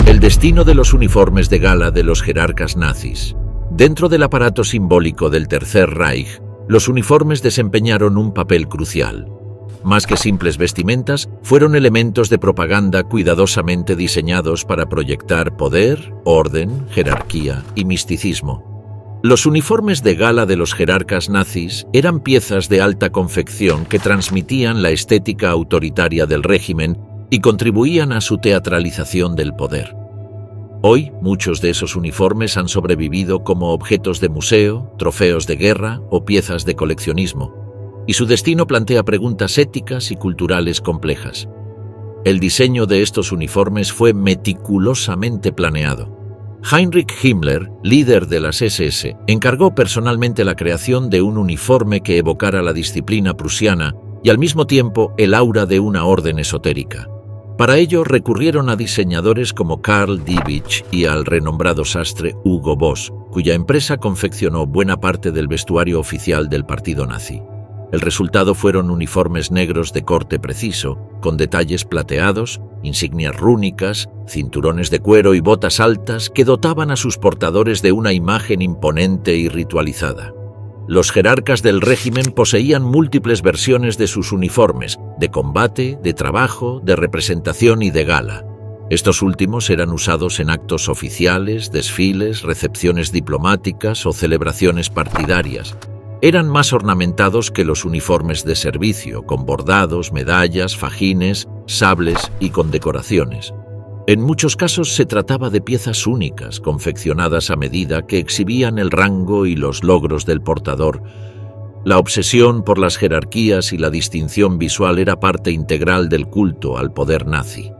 El destino de los uniformes de gala de los jerarcas nazis. Dentro del aparato simbólico del Tercer Reich, los uniformes desempeñaron un papel crucial. Más que simples vestimentas, fueron elementos de propaganda cuidadosamente diseñados para proyectar poder, orden, jerarquía y misticismo. Los uniformes de gala de los jerarcas nazis eran piezas de alta confección que transmitían la estética autoritaria del régimen y contribuían a su teatralización del poder. Hoy, muchos de esos uniformes han sobrevivido como objetos de museo, trofeos de guerra o piezas de coleccionismo, y su destino plantea preguntas éticas y culturales complejas. El diseño de estos uniformes fue meticulosamente planeado. Heinrich Himmler, líder de las SS, encargó personalmente la creación de un uniforme que evocara la disciplina prusiana y al mismo tiempo el aura de una orden esotérica. Para ello recurrieron a diseñadores como Karl Diebitsch y al renombrado sastre Hugo Boss, cuya empresa confeccionó buena parte del vestuario oficial del partido nazi. El resultado fueron uniformes negros de corte preciso, con detalles plateados, insignias rúnicas, cinturones de cuero y botas altas que dotaban a sus portadores de una imagen imponente y ritualizada. Los jerarcas del régimen poseían múltiples versiones de sus uniformes, de combate, de trabajo, de representación y de gala. Estos últimos eran usados en actos oficiales, desfiles, recepciones diplomáticas o celebraciones partidarias. Eran más ornamentados que los uniformes de servicio, con bordados, medallas, fajines, sables y condecoraciones. En muchos casos se trataba de piezas únicas, confeccionadas a medida, que exhibían el rango y los logros del portador. La obsesión por las jerarquías y la distinción visual era parte integral del culto al poder nazi.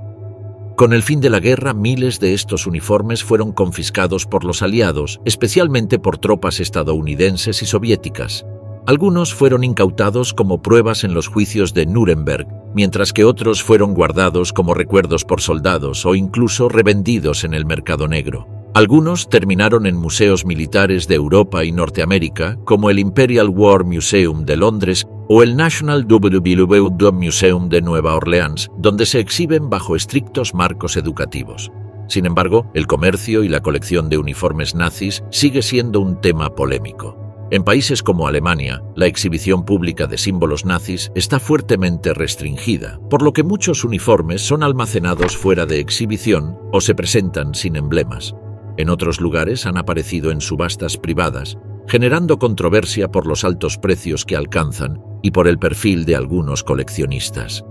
Con el fin de la guerra, miles de estos uniformes fueron confiscados por los aliados, especialmente por tropas estadounidenses y soviéticas. Algunos fueron incautados como pruebas en los juicios de Nuremberg, mientras que otros fueron guardados como recuerdos por soldados o incluso revendidos en el mercado negro. Algunos terminaron en museos militares de Europa y Norteamérica, como el Imperial War Museum de Londres o el National War Museum de Nueva Orleans, donde se exhiben bajo estrictos marcos educativos. Sin embargo, el comercio y la colección de uniformes nazis sigue siendo un tema polémico. En países como Alemania, la exhibición pública de símbolos nazis está fuertemente restringida, por lo que muchos uniformes son almacenados fuera de exhibición o se presentan sin emblemas. En otros lugares han aparecido en subastas privadas, generando controversia por los altos precios que alcanzan y por el perfil de algunos coleccionistas.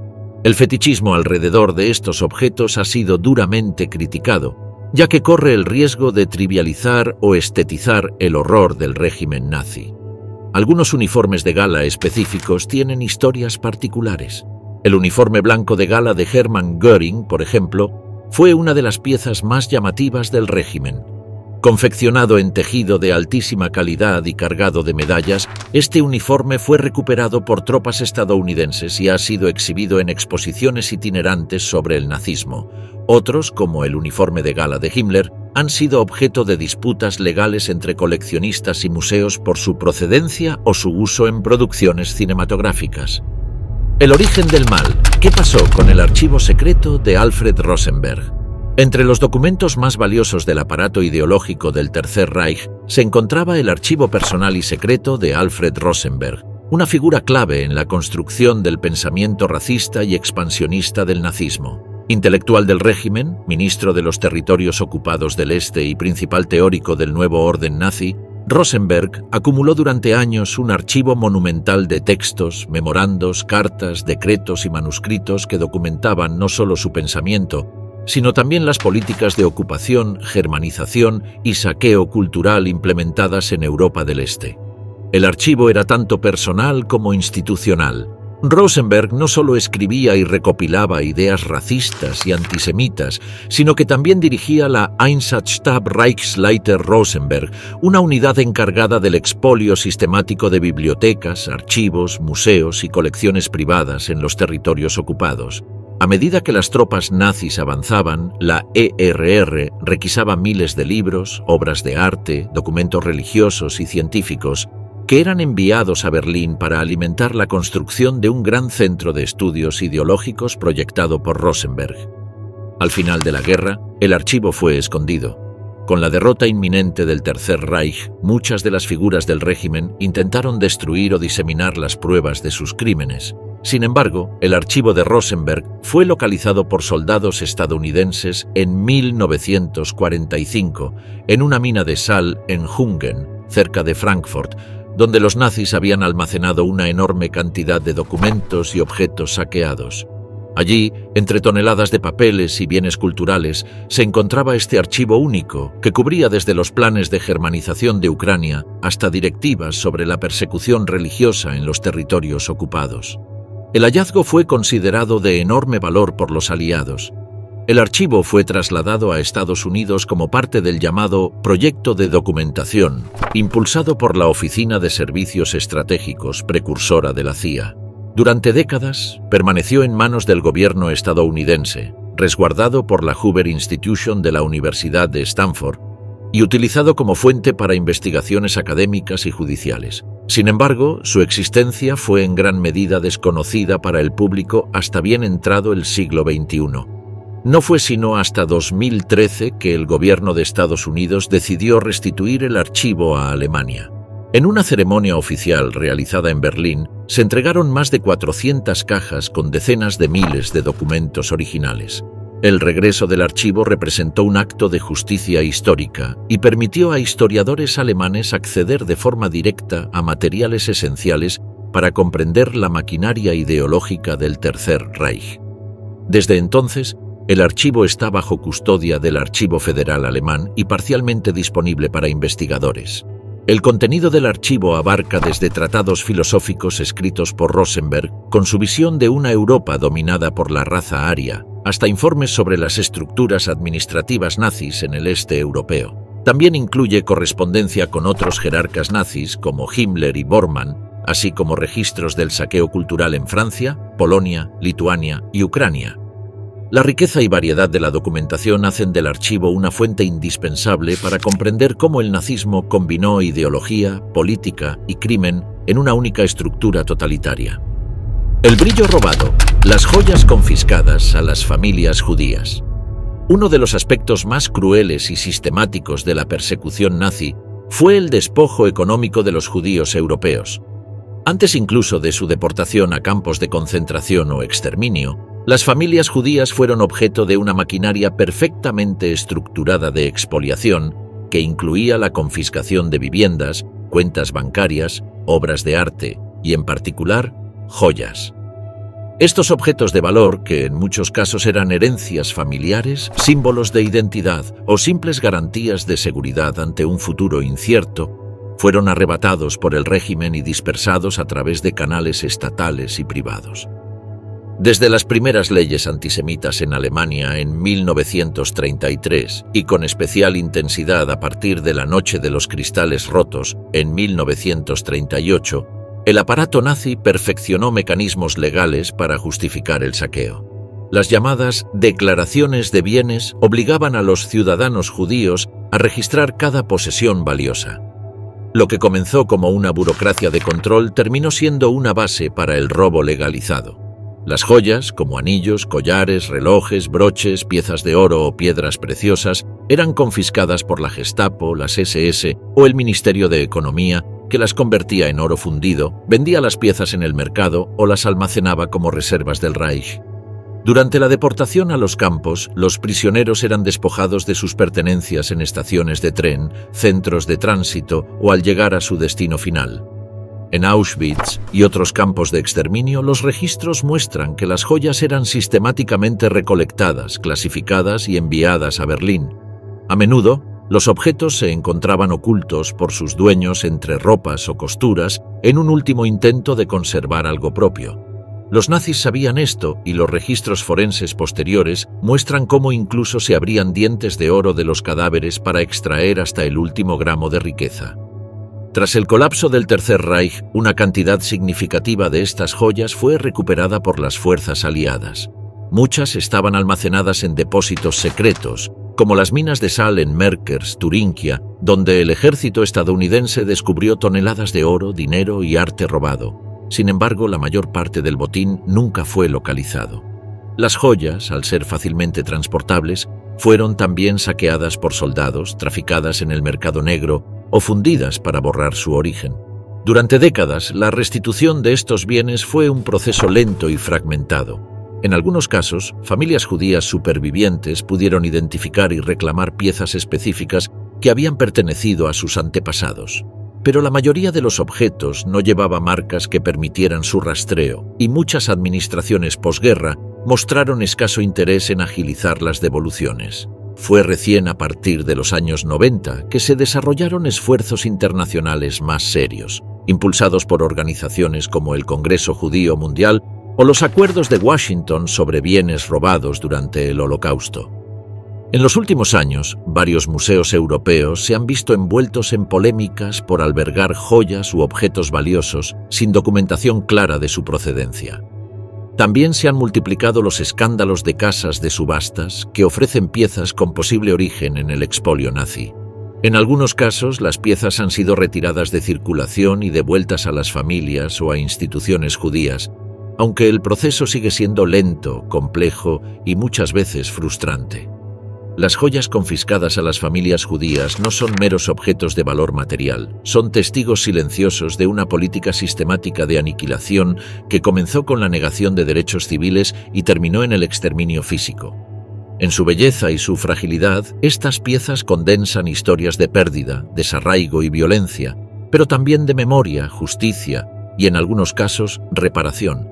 El fetichismo alrededor de estos objetos ha sido duramente criticado, ya que corre el riesgo de trivializar o estetizar el horror del régimen nazi. Algunos uniformes de gala específicos tienen historias particulares. El uniforme blanco de gala de Hermann Göring, por ejemplo, fue una de las piezas más llamativas del régimen. Confeccionado en tejido de altísima calidad y cargado de medallas, este uniforme fue recuperado por tropas estadounidenses y ha sido exhibido en exposiciones itinerantes sobre el nazismo. Otros, como el uniforme de gala de Himmler, han sido objeto de disputas legales entre coleccionistas y museos por su procedencia o su uso en producciones cinematográficas. El origen del mal. ¿Qué pasó con el archivo secreto de Alfred Rosenberg? Entre los documentos más valiosos del aparato ideológico del Tercer Reich se encontraba el archivo personal y secreto de Alfred Rosenberg, una figura clave en la construcción del pensamiento racista y expansionista del nazismo. Intelectual del régimen, ministro de los territorios ocupados del Este y principal teórico del nuevo orden nazi, Rosenberg acumuló durante años un archivo monumental de textos, memorandos, cartas, decretos y manuscritos que documentaban no solo su pensamiento, sino también las políticas de ocupación, germanización y saqueo cultural implementadas en Europa del Este. El archivo era tanto personal como institucional. Rosenberg no solo escribía y recopilaba ideas racistas y antisemitas, sino que también dirigía la Einsatzstab Reichsleiter Rosenberg, una unidad encargada del expolio sistemático de bibliotecas, archivos, museos y colecciones privadas en los territorios ocupados. A medida que las tropas nazis avanzaban, la ERR requisaba miles de libros, obras de arte, documentos religiosos y científicos, que eran enviados a Berlín para alimentar la construcción de un gran centro de estudios ideológicos proyectado por Rosenberg. Al final de la guerra, el archivo fue escondido. Con la derrota inminente del Tercer Reich, muchas de las figuras del régimen intentaron destruir o diseminar las pruebas de sus crímenes. Sin embargo, el archivo de Rosenberg fue localizado por soldados estadounidenses en 1945 en una mina de sal en Hungen, cerca de Frankfurt, donde los nazis habían almacenado una enorme cantidad de documentos y objetos saqueados. Allí, entre toneladas de papeles y bienes culturales, se encontraba este archivo único que cubría desde los planes de germanización de Ucrania hasta directivas sobre la persecución religiosa en los territorios ocupados. El hallazgo fue considerado de enorme valor por los aliados. El archivo fue trasladado a Estados Unidos como parte del llamado Proyecto de Documentación, impulsado por la Oficina de Servicios Estratégicos, precursora de la CIA. Durante décadas, permaneció en manos del gobierno estadounidense, resguardado por la Hoover Institution de la Universidad de Stanford y utilizado como fuente para investigaciones académicas y judiciales. Sin embargo, su existencia fue en gran medida desconocida para el público hasta bien entrado el siglo XXI. No fue sino hasta 2013 que el gobierno de Estados Unidos decidió restituir el archivo a Alemania. En una ceremonia oficial realizada en Berlín, se entregaron más de 400 cajas con decenas de miles de documentos originales. El regreso del archivo representó un acto de justicia histórica y permitió a historiadores alemanes acceder de forma directa a materiales esenciales para comprender la maquinaria ideológica del Tercer Reich. Desde entonces, el archivo está bajo custodia del Archivo Federal Alemán y parcialmente disponible para investigadores. El contenido del archivo abarca desde tratados filosóficos escritos por Rosenberg con su visión de una Europa dominada por la raza aria, hasta informes sobre las estructuras administrativas nazis en el este europeo. También incluye correspondencia con otros jerarcas nazis como Himmler y Bormann, así como registros del saqueo cultural en Francia, Polonia, Lituania y Ucrania. La riqueza y variedad de la documentación hacen del archivo una fuente indispensable para comprender cómo el nazismo combinó ideología, política y crimen en una única estructura totalitaria. El brillo robado, las joyas confiscadas a las familias judías. Uno de los aspectos más crueles y sistemáticos de la persecución nazi fue el despojo económico de los judíos europeos. Antes incluso de su deportación a campos de concentración o exterminio, las familias judías fueron objeto de una maquinaria perfectamente estructurada de expoliación que incluía la confiscación de viviendas, cuentas bancarias, obras de arte y, en particular, joyas. Estos objetos de valor, que en muchos casos eran herencias familiares, símbolos de identidad o simples garantías de seguridad ante un futuro incierto, fueron arrebatados por el régimen y dispersados a través de canales estatales y privados. Desde las primeras leyes antisemitas en Alemania en 1933 y con especial intensidad a partir de la Noche de los Cristales Rotos en 1938, el aparato nazi perfeccionó mecanismos legales para justificar el saqueo. Las llamadas declaraciones de bienes obligaban a los ciudadanos judíos a registrar cada posesión valiosa. Lo que comenzó como una burocracia de control terminó siendo una base para el robo legalizado. Las joyas, como anillos, collares, relojes, broches, piezas de oro o piedras preciosas, eran confiscadas por la Gestapo, las SS o el Ministerio de Economía, que las convertía en oro fundido, vendía las piezas en el mercado o las almacenaba como reservas del Reich. Durante la deportación a los campos, los prisioneros eran despojados de sus pertenencias en estaciones de tren, centros de tránsito o al llegar a su destino final. En Auschwitz y otros campos de exterminio, los registros muestran que las joyas eran sistemáticamente recolectadas, clasificadas y enviadas a Berlín. A menudo, los objetos se encontraban ocultos por sus dueños entre ropas o costuras en un último intento de conservar algo propio. Los nazis sabían esto y los registros forenses posteriores muestran cómo incluso se abrían dientes de oro de los cadáveres para extraer hasta el último gramo de riqueza. Tras el colapso del Tercer Reich, una cantidad significativa de estas joyas fue recuperada por las fuerzas aliadas. Muchas estaban almacenadas en depósitos secretos, como las minas de sal en Merkers, Turingia, donde el ejército estadounidense descubrió toneladas de oro, dinero y arte robado. Sin embargo, la mayor parte del botín nunca fue localizado. Las joyas, al ser fácilmente transportables, fueron también saqueadas por soldados, traficadas en el mercado negro o fundidas para borrar su origen. Durante décadas, la restitución de estos bienes fue un proceso lento y fragmentado. En algunos casos, familias judías supervivientes pudieron identificar y reclamar piezas específicas que habían pertenecido a sus antepasados. Pero la mayoría de los objetos no llevaba marcas que permitieran su rastreo, y muchas administraciones posguerra mostraron escaso interés en agilizar las devoluciones. Fue recién a partir de los años 90 que se desarrollaron esfuerzos internacionales más serios, impulsados por organizaciones como el Congreso Judío Mundial o los Acuerdos de Washington sobre bienes robados durante el Holocausto. En los últimos años, varios museos europeos se han visto envueltos en polémicas por albergar joyas u objetos valiosos sin documentación clara de su procedencia. También se han multiplicado los escándalos de casas de subastas que ofrecen piezas con posible origen en el expolio nazi. En algunos casos, las piezas han sido retiradas de circulación y devueltas a las familias o a instituciones judías, aunque el proceso sigue siendo lento, complejo y muchas veces frustrante. Las joyas confiscadas a las familias judías no son meros objetos de valor material, son testigos silenciosos de una política sistemática de aniquilación que comenzó con la negación de derechos civiles y terminó en el exterminio físico. En su belleza y su fragilidad, estas piezas condensan historias de pérdida, desarraigo y violencia, pero también de memoria, justicia y, en algunos casos, reparación.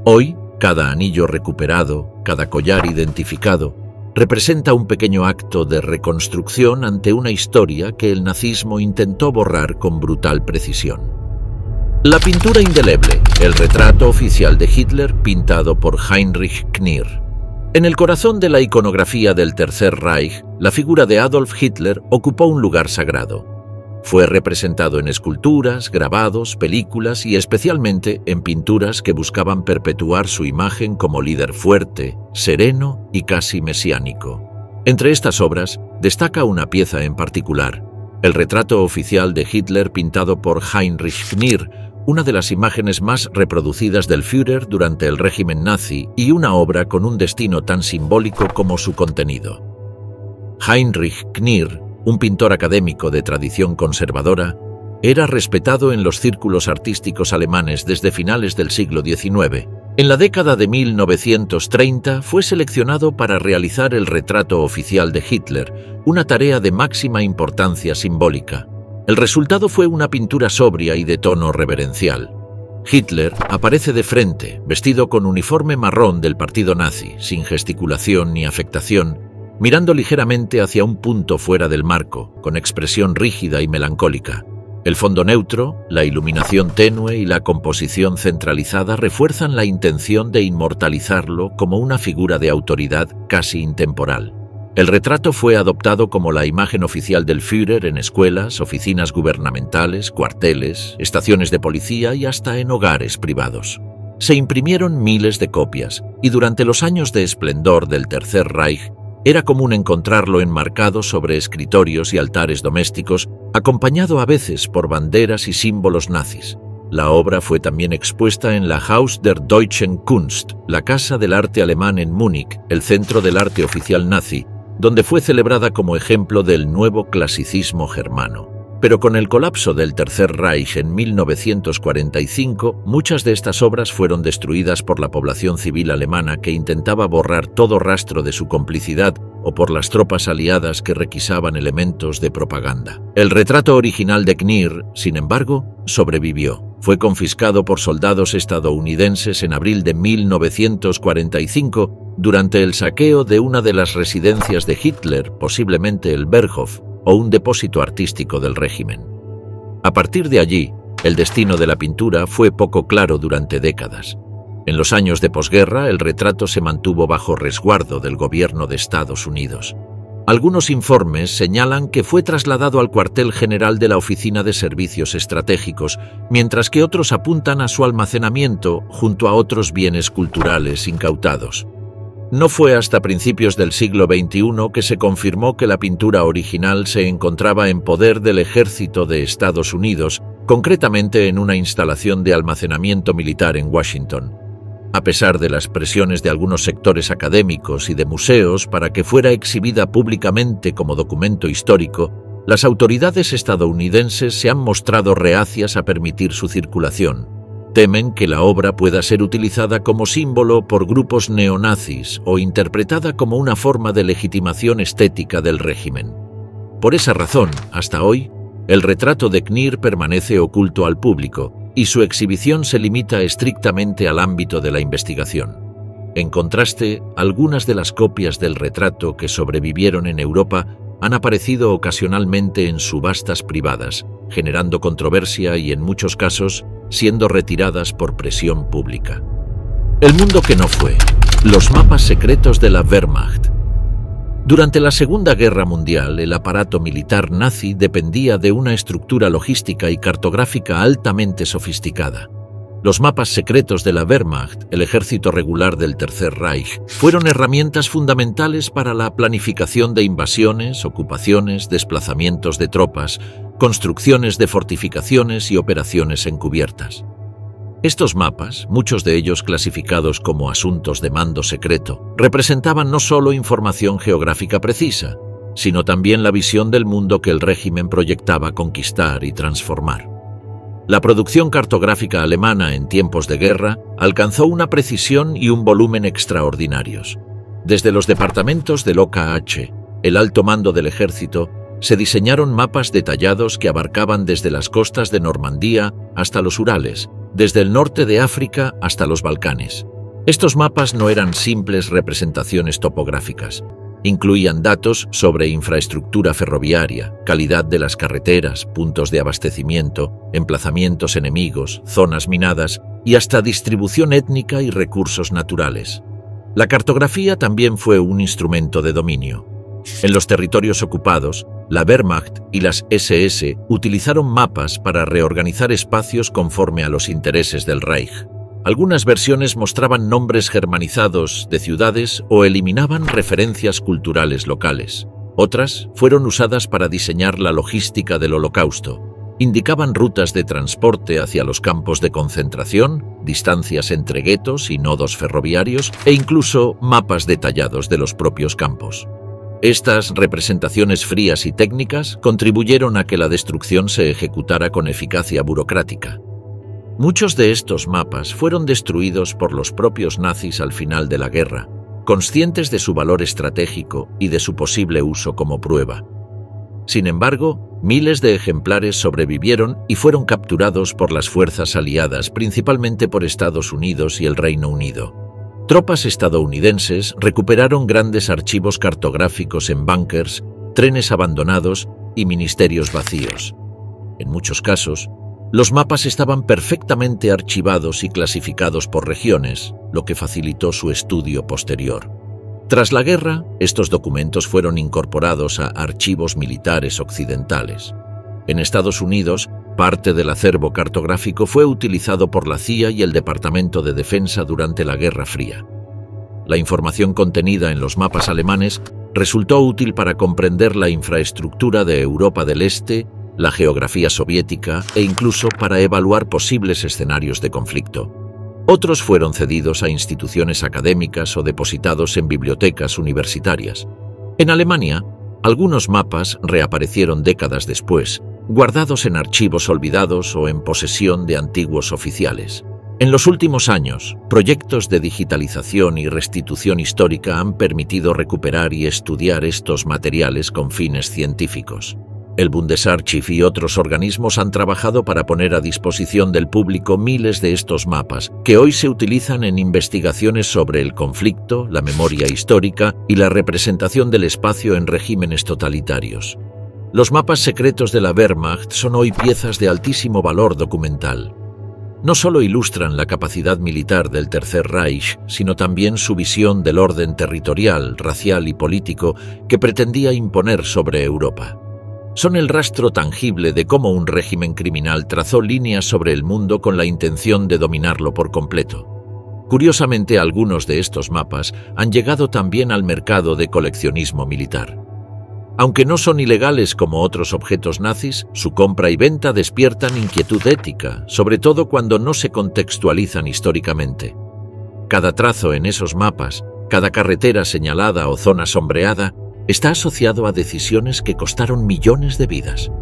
Hoy, cada anillo recuperado, cada collar identificado, representa un pequeño acto de reconstrucción ante una historia que el nazismo intentó borrar con brutal precisión. La pintura indeleble, el retrato oficial de Hitler pintado por Heinrich Knirr. En el corazón de la iconografía del Tercer Reich, la figura de Adolf Hitler ocupó un lugar sagrado. Fue representado en esculturas, grabados, películas y especialmente en pinturas que buscaban perpetuar su imagen como líder fuerte, sereno y casi mesiánico. Entre estas obras destaca una pieza en particular, el retrato oficial de Hitler pintado por Heinrich Knirr, una de las imágenes más reproducidas del Führer durante el régimen nazi y una obra con un destino tan simbólico como su contenido. Heinrich Knirr, un pintor académico de tradición conservadora, era respetado en los círculos artísticos alemanes desde finales del siglo XIX. En la década de 1930 fue seleccionado para realizar el retrato oficial de Hitler, una tarea de máxima importancia simbólica. El resultado fue una pintura sobria y de tono reverencial. Hitler aparece de frente, vestido con uniforme marrón del partido nazi, sin gesticulación ni afectación, mirando ligeramente hacia un punto fuera del marco, con expresión rígida y melancólica. El fondo neutro, la iluminación tenue y la composición centralizada refuerzan la intención de inmortalizarlo como una figura de autoridad casi intemporal. El retrato fue adoptado como la imagen oficial del Führer en escuelas, oficinas gubernamentales, cuarteles, estaciones de policía y hasta en hogares privados. Se imprimieron miles de copias y durante los años de esplendor del Tercer Reich, era común encontrarlo enmarcado sobre escritorios y altares domésticos, acompañado a veces por banderas y símbolos nazis. La obra fue también expuesta en la Haus der Deutschen Kunst, la Casa del Arte Alemán en Múnich, el centro del arte oficial nazi, donde fue celebrada como ejemplo del nuevo clasicismo germano. Pero con el colapso del Tercer Reich en 1945, muchas de estas obras fueron destruidas por la población civil alemana que intentaba borrar todo rastro de su complicidad o por las tropas aliadas que requisaban elementos de propaganda. El retrato original de Knirr, sin embargo, sobrevivió. Fue confiscado por soldados estadounidenses en abril de 1945 durante el saqueo de una de las residencias de Hitler, posiblemente el Berghof, o un depósito artístico del régimen. A partir de allí, el destino de la pintura fue poco claro durante décadas. En los años de posguerra, el retrato se mantuvo bajo resguardo del gobierno de Estados Unidos. Algunos informes señalan que fue trasladado al cuartel general de la Oficina de Servicios Estratégicos, mientras que otros apuntan a su almacenamiento junto a otros bienes culturales incautados. No fue hasta principios del siglo XXI que se confirmó que la pintura original se encontraba en poder del ejército de Estados Unidos, concretamente en una instalación de almacenamiento militar en Washington. A pesar de las presiones de algunos sectores académicos y de museos para que fuera exhibida públicamente como documento histórico, las autoridades estadounidenses se han mostrado reacias a permitir su circulación. Temen que la obra pueda ser utilizada como símbolo por grupos neonazis o interpretada como una forma de legitimación estética del régimen. Por esa razón, hasta hoy, el retrato de Knirr permanece oculto al público y su exhibición se limita estrictamente al ámbito de la investigación. En contraste, algunas de las copias del retrato que sobrevivieron en Europa han aparecido ocasionalmente en subastas privadas, generando controversia y, en muchos casos, siendo retiradas por presión pública. El mundo que no fue. Los mapas secretos de la Wehrmacht. Durante la Segunda Guerra Mundial, el aparato militar nazi dependía de una estructura logística y cartográfica altamente sofisticada. Los mapas secretos de la Wehrmacht, el ejército regular del Tercer Reich, fueron herramientas fundamentales para la planificación de invasiones, ocupaciones, desplazamientos de tropas, construcciones de fortificaciones y operaciones encubiertas. Estos mapas, muchos de ellos clasificados como asuntos de mando secreto, representaban no solo información geográfica precisa, sino también la visión del mundo que el régimen proyectaba conquistar y transformar. La producción cartográfica alemana en tiempos de guerra alcanzó una precisión y un volumen extraordinarios. Desde los departamentos del OKH, el alto mando del ejército, se diseñaron mapas detallados que abarcaban desde las costas de Normandía hasta los Urales, desde el norte de África hasta los Balcanes. Estos mapas no eran simples representaciones topográficas. Incluían datos sobre infraestructura ferroviaria, calidad de las carreteras, puntos de abastecimiento, emplazamientos enemigos, zonas minadas y hasta distribución étnica y recursos naturales. La cartografía también fue un instrumento de dominio. En los territorios ocupados, la Wehrmacht y las SS utilizaron mapas para reorganizar espacios conforme a los intereses del Reich. Algunas versiones mostraban nombres germanizados de ciudades o eliminaban referencias culturales locales. Otras fueron usadas para diseñar la logística del Holocausto. Indicaban rutas de transporte hacia los campos de concentración, distancias entre guetos y nodos ferroviarios e incluso mapas detallados de los propios campos. Estas representaciones frías y técnicas contribuyeron a que la destrucción se ejecutara con eficacia burocrática. Muchos de estos mapas fueron destruidos por los propios nazis al final de la guerra, conscientes de su valor estratégico y de su posible uso como prueba. Sin embargo, miles de ejemplares sobrevivieron y fueron capturados por las fuerzas aliadas, principalmente por Estados Unidos y el Reino Unido. Tropas estadounidenses recuperaron grandes archivos cartográficos en búnkers, trenes abandonados y ministerios vacíos. En muchos casos, los mapas estaban perfectamente archivados y clasificados por regiones, lo que facilitó su estudio posterior. Tras la guerra, estos documentos fueron incorporados a archivos militares occidentales. En Estados Unidos, parte del acervo cartográfico fue utilizado por la CIA y el Departamento de Defensa durante la Guerra Fría. La información contenida en los mapas alemanes resultó útil para comprender la infraestructura de Europa del Este, la geografía soviética e incluso para evaluar posibles escenarios de conflicto. Otros fueron cedidos a instituciones académicas o depositados en bibliotecas universitarias. En Alemania, algunos mapas reaparecieron décadas después, guardados en archivos olvidados o en posesión de antiguos oficiales. En los últimos años, proyectos de digitalización y restitución histórica han permitido recuperar y estudiar estos materiales con fines científicos. El Bundesarchiv y otros organismos han trabajado para poner a disposición del público miles de estos mapas, que hoy se utilizan en investigaciones sobre el conflicto, la memoria histórica y la representación del espacio en regímenes totalitarios. Los mapas secretos de la Wehrmacht son hoy piezas de altísimo valor documental. No solo ilustran la capacidad militar del Tercer Reich, sino también su visión del orden territorial, racial y político que pretendía imponer sobre Europa. Son el rastro tangible de cómo un régimen criminal trazó líneas sobre el mundo con la intención de dominarlo por completo. Curiosamente, algunos de estos mapas han llegado también al mercado de coleccionismo militar. Aunque no son ilegales como otros objetos nazis, su compra y venta despiertan inquietud ética, sobre todo cuando no se contextualizan históricamente. Cada trazo en esos mapas, cada carretera señalada o zona sombreada, está asociado a decisiones que costaron millones de vidas.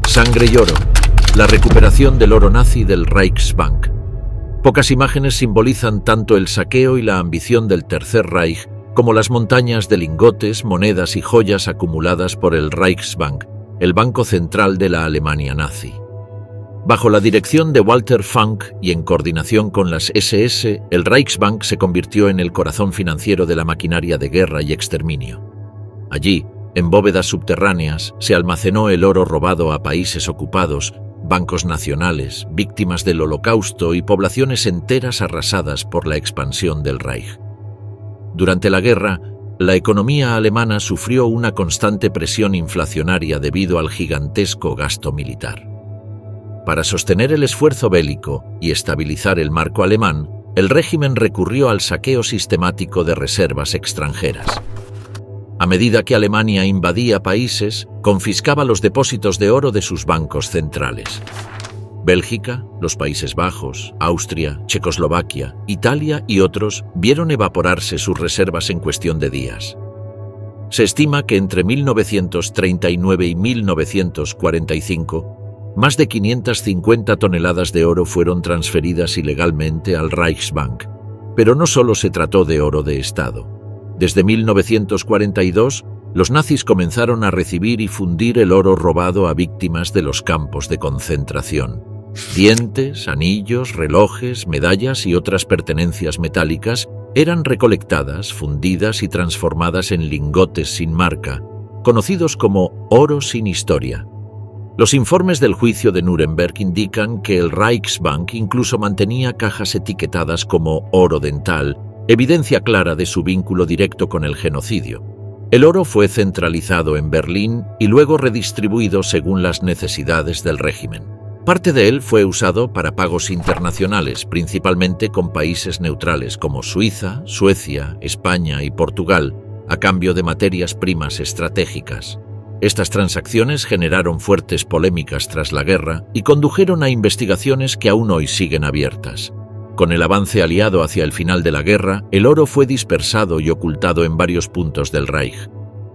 Sangre y oro, la recuperación del oro nazi del Reichsbank. Pocas imágenes simbolizan tanto el saqueo y la ambición del Tercer Reich como las montañas de lingotes, monedas y joyas acumuladas por el Reichsbank, el banco central de la Alemania nazi. Bajo la dirección de Walter Funk y en coordinación con las SS, el Reichsbank se convirtió en el corazón financiero de la maquinaria de guerra y exterminio. Allí, en bóvedas subterráneas, se almacenó el oro robado a países ocupados, bancos nacionales, víctimas del Holocausto y poblaciones enteras arrasadas por la expansión del Reich. Durante la guerra, la economía alemana sufrió una constante presión inflacionaria debido al gigantesco gasto militar. Para sostener el esfuerzo bélico y estabilizar el marco alemán, el régimen recurrió al saqueo sistemático de reservas extranjeras. A medida que Alemania invadía países, confiscaba los depósitos de oro de sus bancos centrales. Bélgica, los Países Bajos, Austria, Checoslovaquia, Italia y otros vieron evaporarse sus reservas en cuestión de días. Se estima que entre 1939 y 1945, más de 550 toneladas de oro fueron transferidas ilegalmente al Reichsbank. Pero no solo se trató de oro de Estado. Desde 1942, los nazis comenzaron a recibir y fundir el oro robado a víctimas de los campos de concentración. Dientes, anillos, relojes, medallas y otras pertenencias metálicas eran recolectadas, fundidas y transformadas en lingotes sin marca, conocidos como oro sin historia. Los informes del juicio de Nuremberg indican que el Reichsbank incluso mantenía cajas etiquetadas como oro dental, evidencia clara de su vínculo directo con el genocidio. El oro fue centralizado en Berlín y luego redistribuido según las necesidades del régimen. Parte de él fue usado para pagos internacionales, principalmente con países neutrales como Suiza, Suecia, España y Portugal, a cambio de materias primas estratégicas. Estas transacciones generaron fuertes polémicas tras la guerra y condujeron a investigaciones que aún hoy siguen abiertas. Con el avance aliado hacia el final de la guerra, el oro fue dispersado y ocultado en varios puntos del Reich.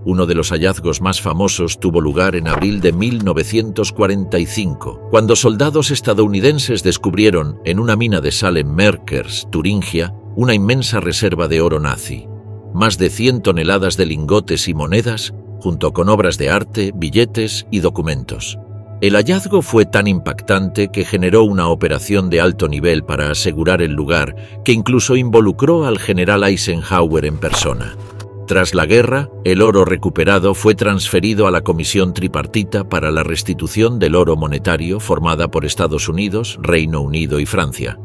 Uno de los hallazgos más famosos tuvo lugar en abril de 1945, cuando soldados estadounidenses descubrieron en una mina de sal en Merkers, Turingia, una inmensa reserva de oro nazi. Más de 100 toneladas de lingotes y monedas, junto con obras de arte, billetes y documentos. El hallazgo fue tan impactante que generó una operación de alto nivel para asegurar el lugar, que incluso involucró al general Eisenhower en persona. Tras la guerra, el oro recuperado fue transferido a la Comisión Tripartita para la Restitución del Oro Monetario, formada por Estados Unidos, Reino Unido y Francia.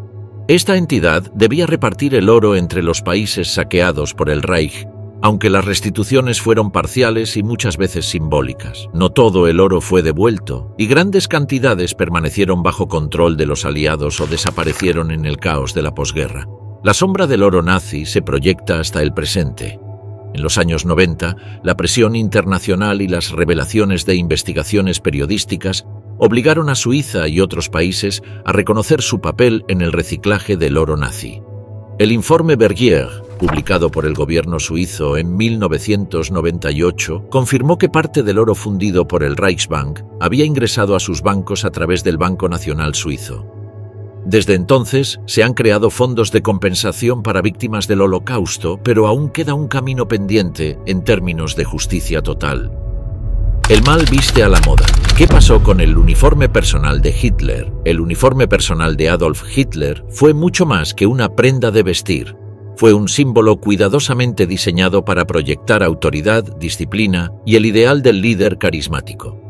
Esta entidad debía repartir el oro entre los países saqueados por el Reich, aunque las restituciones fueron parciales y muchas veces simbólicas. No todo el oro fue devuelto, y grandes cantidades permanecieron bajo control de los aliados o desaparecieron en el caos de la posguerra. La sombra del oro nazi se proyecta hasta el presente. En los años 90, la presión internacional y las revelaciones de investigaciones periodísticas obligaron a Suiza y otros países a reconocer su papel en el reciclaje del oro nazi. El informe Bergier, publicado por el gobierno suizo en 1998, confirmó que parte del oro fundido por el Reichsbank había ingresado a sus bancos a través del Banco Nacional Suizo. Desde entonces, se han creado fondos de compensación para víctimas del Holocausto, pero aún queda un camino pendiente en términos de justicia total. El mal viste a la moda. ¿Qué pasó con el uniforme personal de Hitler? El uniforme personal de Adolf Hitler fue mucho más que una prenda de vestir. Fue un símbolo cuidadosamente diseñado para proyectar autoridad, disciplina y el ideal del líder carismático.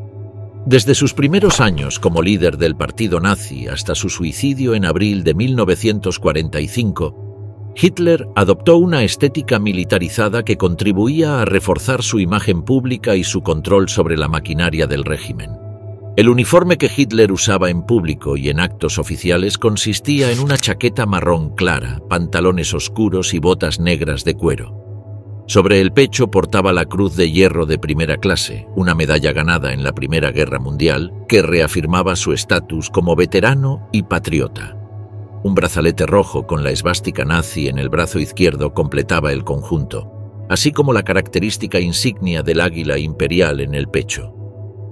Desde sus primeros años como líder del partido nazi hasta su suicidio en abril de 1945, Hitler adoptó una estética militarizada que contribuía a reforzar su imagen pública y su control sobre la maquinaria del régimen. El uniforme que Hitler usaba en público y en actos oficiales consistía en una chaqueta marrón clara, pantalones oscuros y botas negras de cuero. Sobre el pecho portaba la Cruz de Hierro de primera clase, una medalla ganada en la Primera Guerra Mundial, que reafirmaba su estatus como veterano y patriota. Un brazalete rojo con la esvástica nazi en el brazo izquierdo completaba el conjunto, así como la característica insignia del águila imperial en el pecho.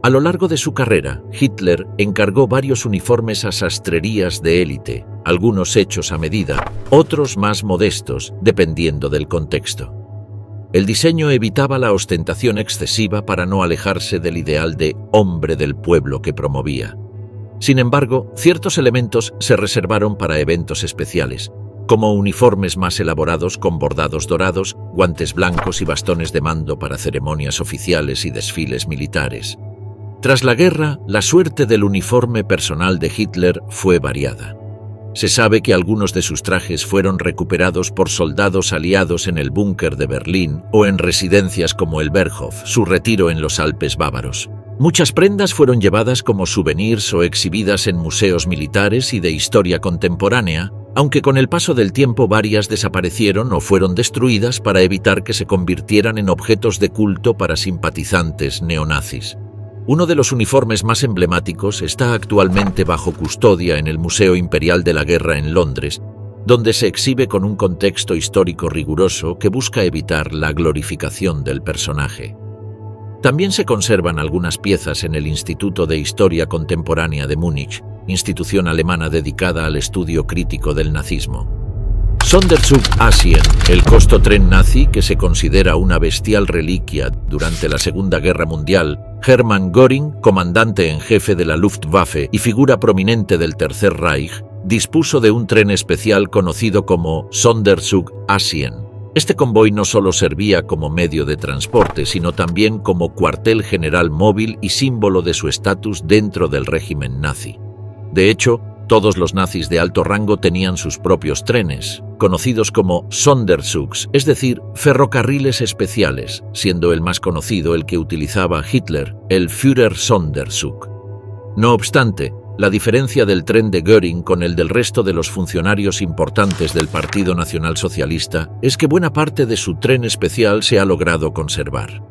A lo largo de su carrera, Hitler encargó varios uniformes a sastrerías de élite, algunos hechos a medida, otros más modestos, dependiendo del contexto. El diseño evitaba la ostentación excesiva para no alejarse del ideal de hombre del pueblo que promovía. Sin embargo, ciertos elementos se reservaron para eventos especiales, como uniformes más elaborados con bordados dorados, guantes blancos y bastones de mando para ceremonias oficiales y desfiles militares. Tras la guerra, la suerte del uniforme personal de Hitler fue variada. Se sabe que algunos de sus trajes fueron recuperados por soldados aliados en el búnker de Berlín o en residencias como el Berghof, su retiro en los Alpes bávaros. Muchas prendas fueron llevadas como souvenirs o exhibidas en museos militares y de historia contemporánea, aunque con el paso del tiempo varias desaparecieron o fueron destruidas para evitar que se convirtieran en objetos de culto para simpatizantes neonazis. Uno de los uniformes más emblemáticos está actualmente bajo custodia en el Museo Imperial de la Guerra en Londres, donde se exhibe con un contexto histórico riguroso que busca evitar la glorificación del personaje. También se conservan algunas piezas en el Instituto de Historia Contemporánea de Múnich, institución alemana dedicada al estudio crítico del nazismo. Sonderzug Asien, el costotren nazi que se considera una bestial reliquia durante la Segunda Guerra Mundial, Hermann Göring, comandante en jefe de la Luftwaffe y figura prominente del Tercer Reich, dispuso de un tren especial conocido como Sonderzug Asien. Este convoy no solo servía como medio de transporte, sino también como cuartel general móvil y símbolo de su estatus dentro del régimen nazi. De hecho, todos los nazis de alto rango tenían sus propios trenes, conocidos como Sonderzugs, es decir, ferrocarriles especiales, siendo el más conocido el que utilizaba Hitler, el Führer Sonderzug. No obstante, la diferencia del tren de Göring con el del resto de los funcionarios importantes del Partido Nacionalsocialista es que buena parte de su tren especial se ha logrado conservar.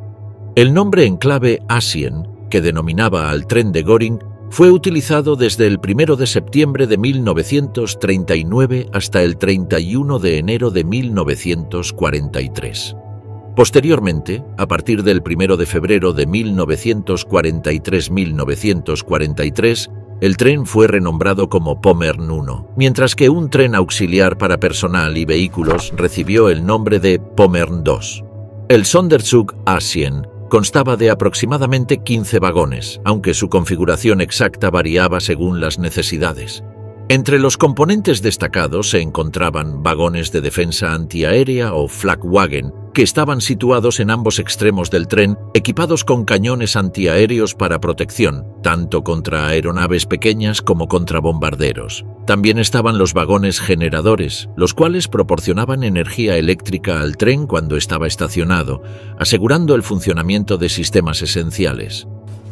El nombre en clave Asien, que denominaba al tren de Göring, fue utilizado desde el 1 de septiembre de 1939 hasta el 31 de enero de 1943. Posteriormente, a partir del 1 de febrero de 1943, el tren fue renombrado como Pommern 1, mientras que un tren auxiliar para personal y vehículos recibió el nombre de Pommern 2. El Sonderzug Asien constaba de aproximadamente 15 vagones, aunque su configuración exacta variaba según las necesidades. Entre los componentes destacados se encontraban vagones de defensa antiaérea o Flakwagen, que estaban situados en ambos extremos del tren, equipados con cañones antiaéreos para protección, tanto contra aeronaves pequeñas como contra bombarderos. También estaban los vagones generadores, los cuales proporcionaban energía eléctrica al tren cuando estaba estacionado, asegurando el funcionamiento de sistemas esenciales.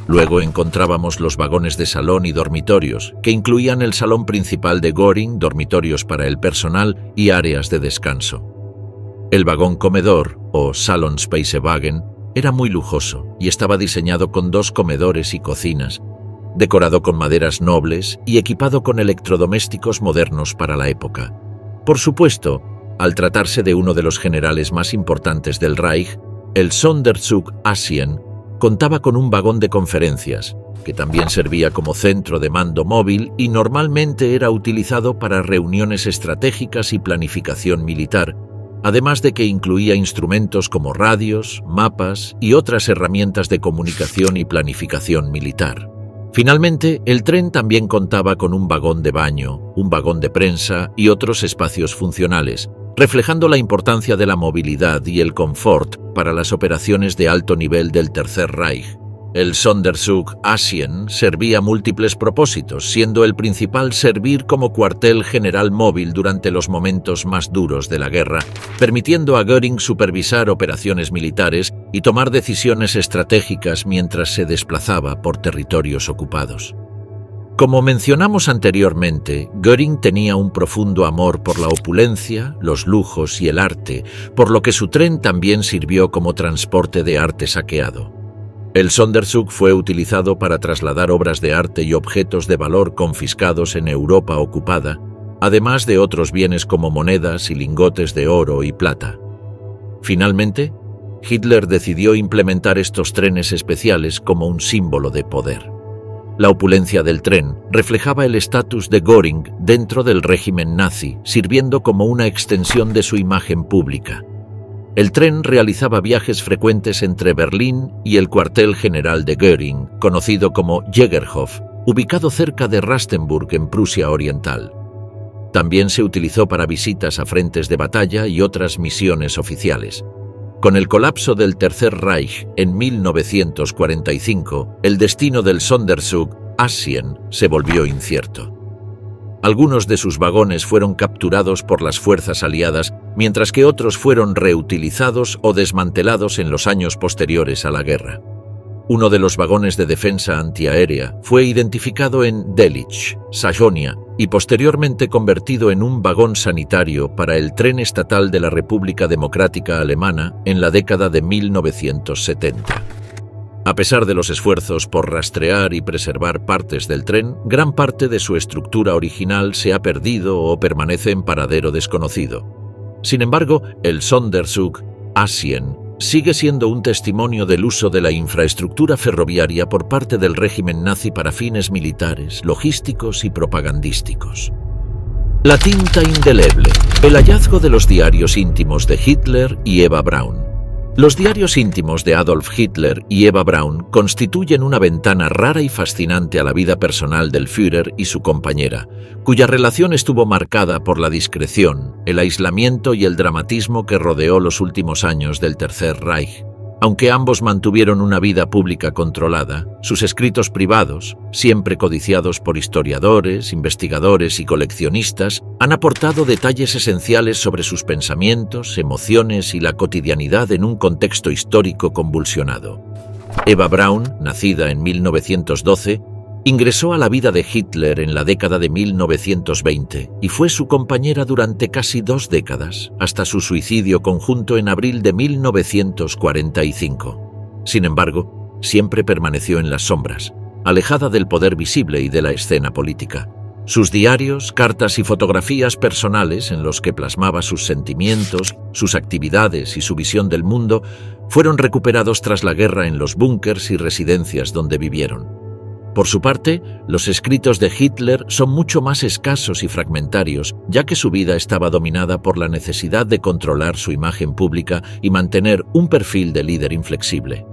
Luego encontrábamos los vagones de salón y dormitorios, que incluían el salón principal de Göring, dormitorios para el personal y áreas de descanso. El vagón comedor, o Salonsspeisewagen, era muy lujoso y estaba diseñado con 2 comedores y cocinas, decorado con maderas nobles y equipado con electrodomésticos modernos para la época. Por supuesto, Al tratarse de uno de los generales más importantes del Reich, el Sonderzug Asien contaba con un vagón de conferencias, que también servía como centro de mando móvil y normalmente era utilizado para reuniones estratégicas y planificación militar, además de que incluía instrumentos como radios, mapas y otras herramientas de comunicación y planificación militar. Finalmente, el tren también contaba con un vagón de baño, un vagón de prensa y otros espacios funcionales, reflejando la importancia de la movilidad y el confort para las operaciones de alto nivel del Tercer Reich. El Sonderzug Asien servía múltiples propósitos, siendo el principal servir como cuartel general móvil durante los momentos más duros de la guerra, permitiendo a Göring supervisar operaciones militares y tomar decisiones estratégicas mientras se desplazaba por territorios ocupados. Como mencionamos anteriormente, Göring tenía un profundo amor por la opulencia, los lujos y el arte, por lo que su tren también sirvió como transporte de arte saqueado. El Sonderzug fue utilizado para trasladar obras de arte y objetos de valor confiscados en Europa ocupada, además de otros bienes como monedas y lingotes de oro y plata. Finalmente, Hitler decidió implementar estos trenes especiales como un símbolo de poder. La opulencia del tren reflejaba el estatus de Göring dentro del régimen nazi, sirviendo como una extensión de su imagen pública. El tren realizaba viajes frecuentes entre Berlín y el cuartel general de Göring, conocido como Jägerhof, ubicado cerca de Rastenburg en Prusia Oriental. También se utilizó para visitas a frentes de batalla y otras misiones oficiales. Con el colapso del Tercer Reich en 1945, el destino del Sonderzug Asien se volvió incierto. Algunos de sus vagones fueron capturados por las fuerzas aliadas, mientras que otros fueron reutilizados o desmantelados en los años posteriores a la guerra. Uno de los vagones de defensa antiaérea fue identificado en Delitzsch, Sajonia, y posteriormente convertido en un vagón sanitario para el tren estatal de la República Democrática Alemana en la década de 1970. A pesar de los esfuerzos por rastrear y preservar partes del tren, gran parte de su estructura original se ha perdido o permanece en paradero desconocido. Sin embargo, el Sonderzug Asien sigue siendo un testimonio del uso de la infraestructura ferroviaria por parte del régimen nazi para fines militares, logísticos y propagandísticos. La tinta indeleble, el hallazgo de los diarios íntimos de Hitler y Eva Braun. Los diarios íntimos de Adolf Hitler y Eva Braun constituyen una ventana rara y fascinante a la vida personal del Führer y su compañera, cuya relación estuvo marcada por la discreción, el aislamiento y el dramatismo que rodeó los últimos años del Tercer Reich. Aunque ambos mantuvieron una vida pública controlada, sus escritos privados, siempre codiciados por historiadores, investigadores y coleccionistas, han aportado detalles esenciales sobre sus pensamientos, emociones y la cotidianidad en un contexto histórico convulsionado. Eva Braun, nacida en 1912, ingresó a la vida de Hitler en la década de 1920 y fue su compañera durante casi 2 décadas, hasta su suicidio conjunto en abril de 1945. Sin embargo, siempre permaneció en las sombras, alejada del poder visible y de la escena política. Sus diarios, cartas y fotografías personales en los que plasmaba sus sentimientos, sus actividades y su visión del mundo fueron recuperados tras la guerra en los búnkers y residencias donde vivieron. Por su parte, los escritos de Hitler son mucho más escasos y fragmentarios, ya que su vida estaba dominada por la necesidad de controlar su imagen pública y mantener un perfil de líder inflexible.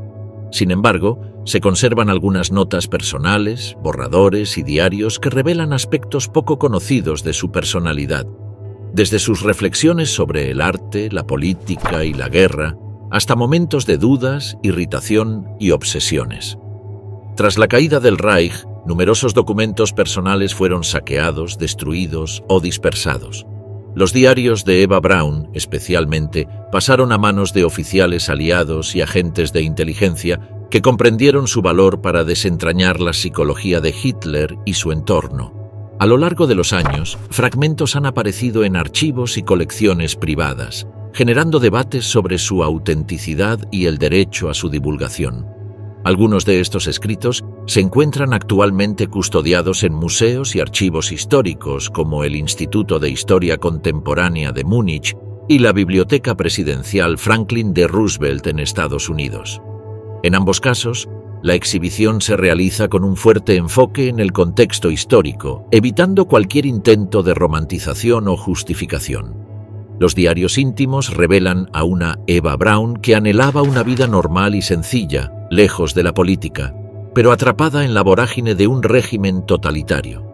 Sin embargo, se conservan algunas notas personales, borradores y diarios que revelan aspectos poco conocidos de su personalidad, desde sus reflexiones sobre el arte, la política y la guerra, hasta momentos de dudas, irritación y obsesiones. Tras la caída del Reich, numerosos documentos personales fueron saqueados, destruidos o dispersados. Los diarios de Eva Braun, especialmente, pasaron a manos de oficiales aliados y agentes de inteligencia que comprendieron su valor para desentrañar la psicología de Hitler y su entorno. A lo largo de los años, fragmentos han aparecido en archivos y colecciones privadas, generando debates sobre su autenticidad y el derecho a su divulgación. Algunos de estos escritos se encuentran actualmente custodiados en museos y archivos históricos como el Instituto de Historia Contemporánea de Múnich y la Biblioteca Presidencial Franklin D. Roosevelt en Estados Unidos. En ambos casos, la exhibición se realiza con un fuerte enfoque en el contexto histórico, evitando cualquier intento de romantización o justificación. Los diarios íntimos revelan a una Eva Braun que anhelaba una vida normal y sencilla, lejos de la política, pero atrapada en la vorágine de un régimen totalitario.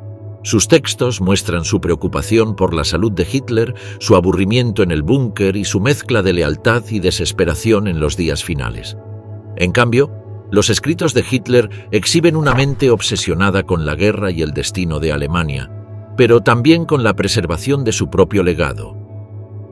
Sus textos muestran su preocupación por la salud de Hitler, su aburrimiento en el búnker y su mezcla de lealtad y desesperación en los días finales. En cambio, los escritos de Hitler exhiben una mente obsesionada con la guerra y el destino de Alemania, pero también con la preservación de su propio legado.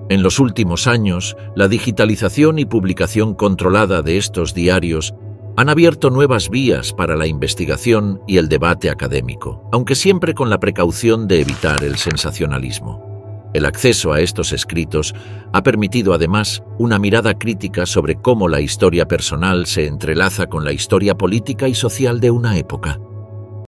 En los últimos años, la digitalización y publicación controlada de estos diarios han abierto nuevas vías para la investigación y el debate académico, aunque siempre con la precaución de evitar el sensacionalismo. El acceso a estos escritos ha permitido además una mirada crítica sobre cómo la historia personal se entrelaza con la historia política y social de una época.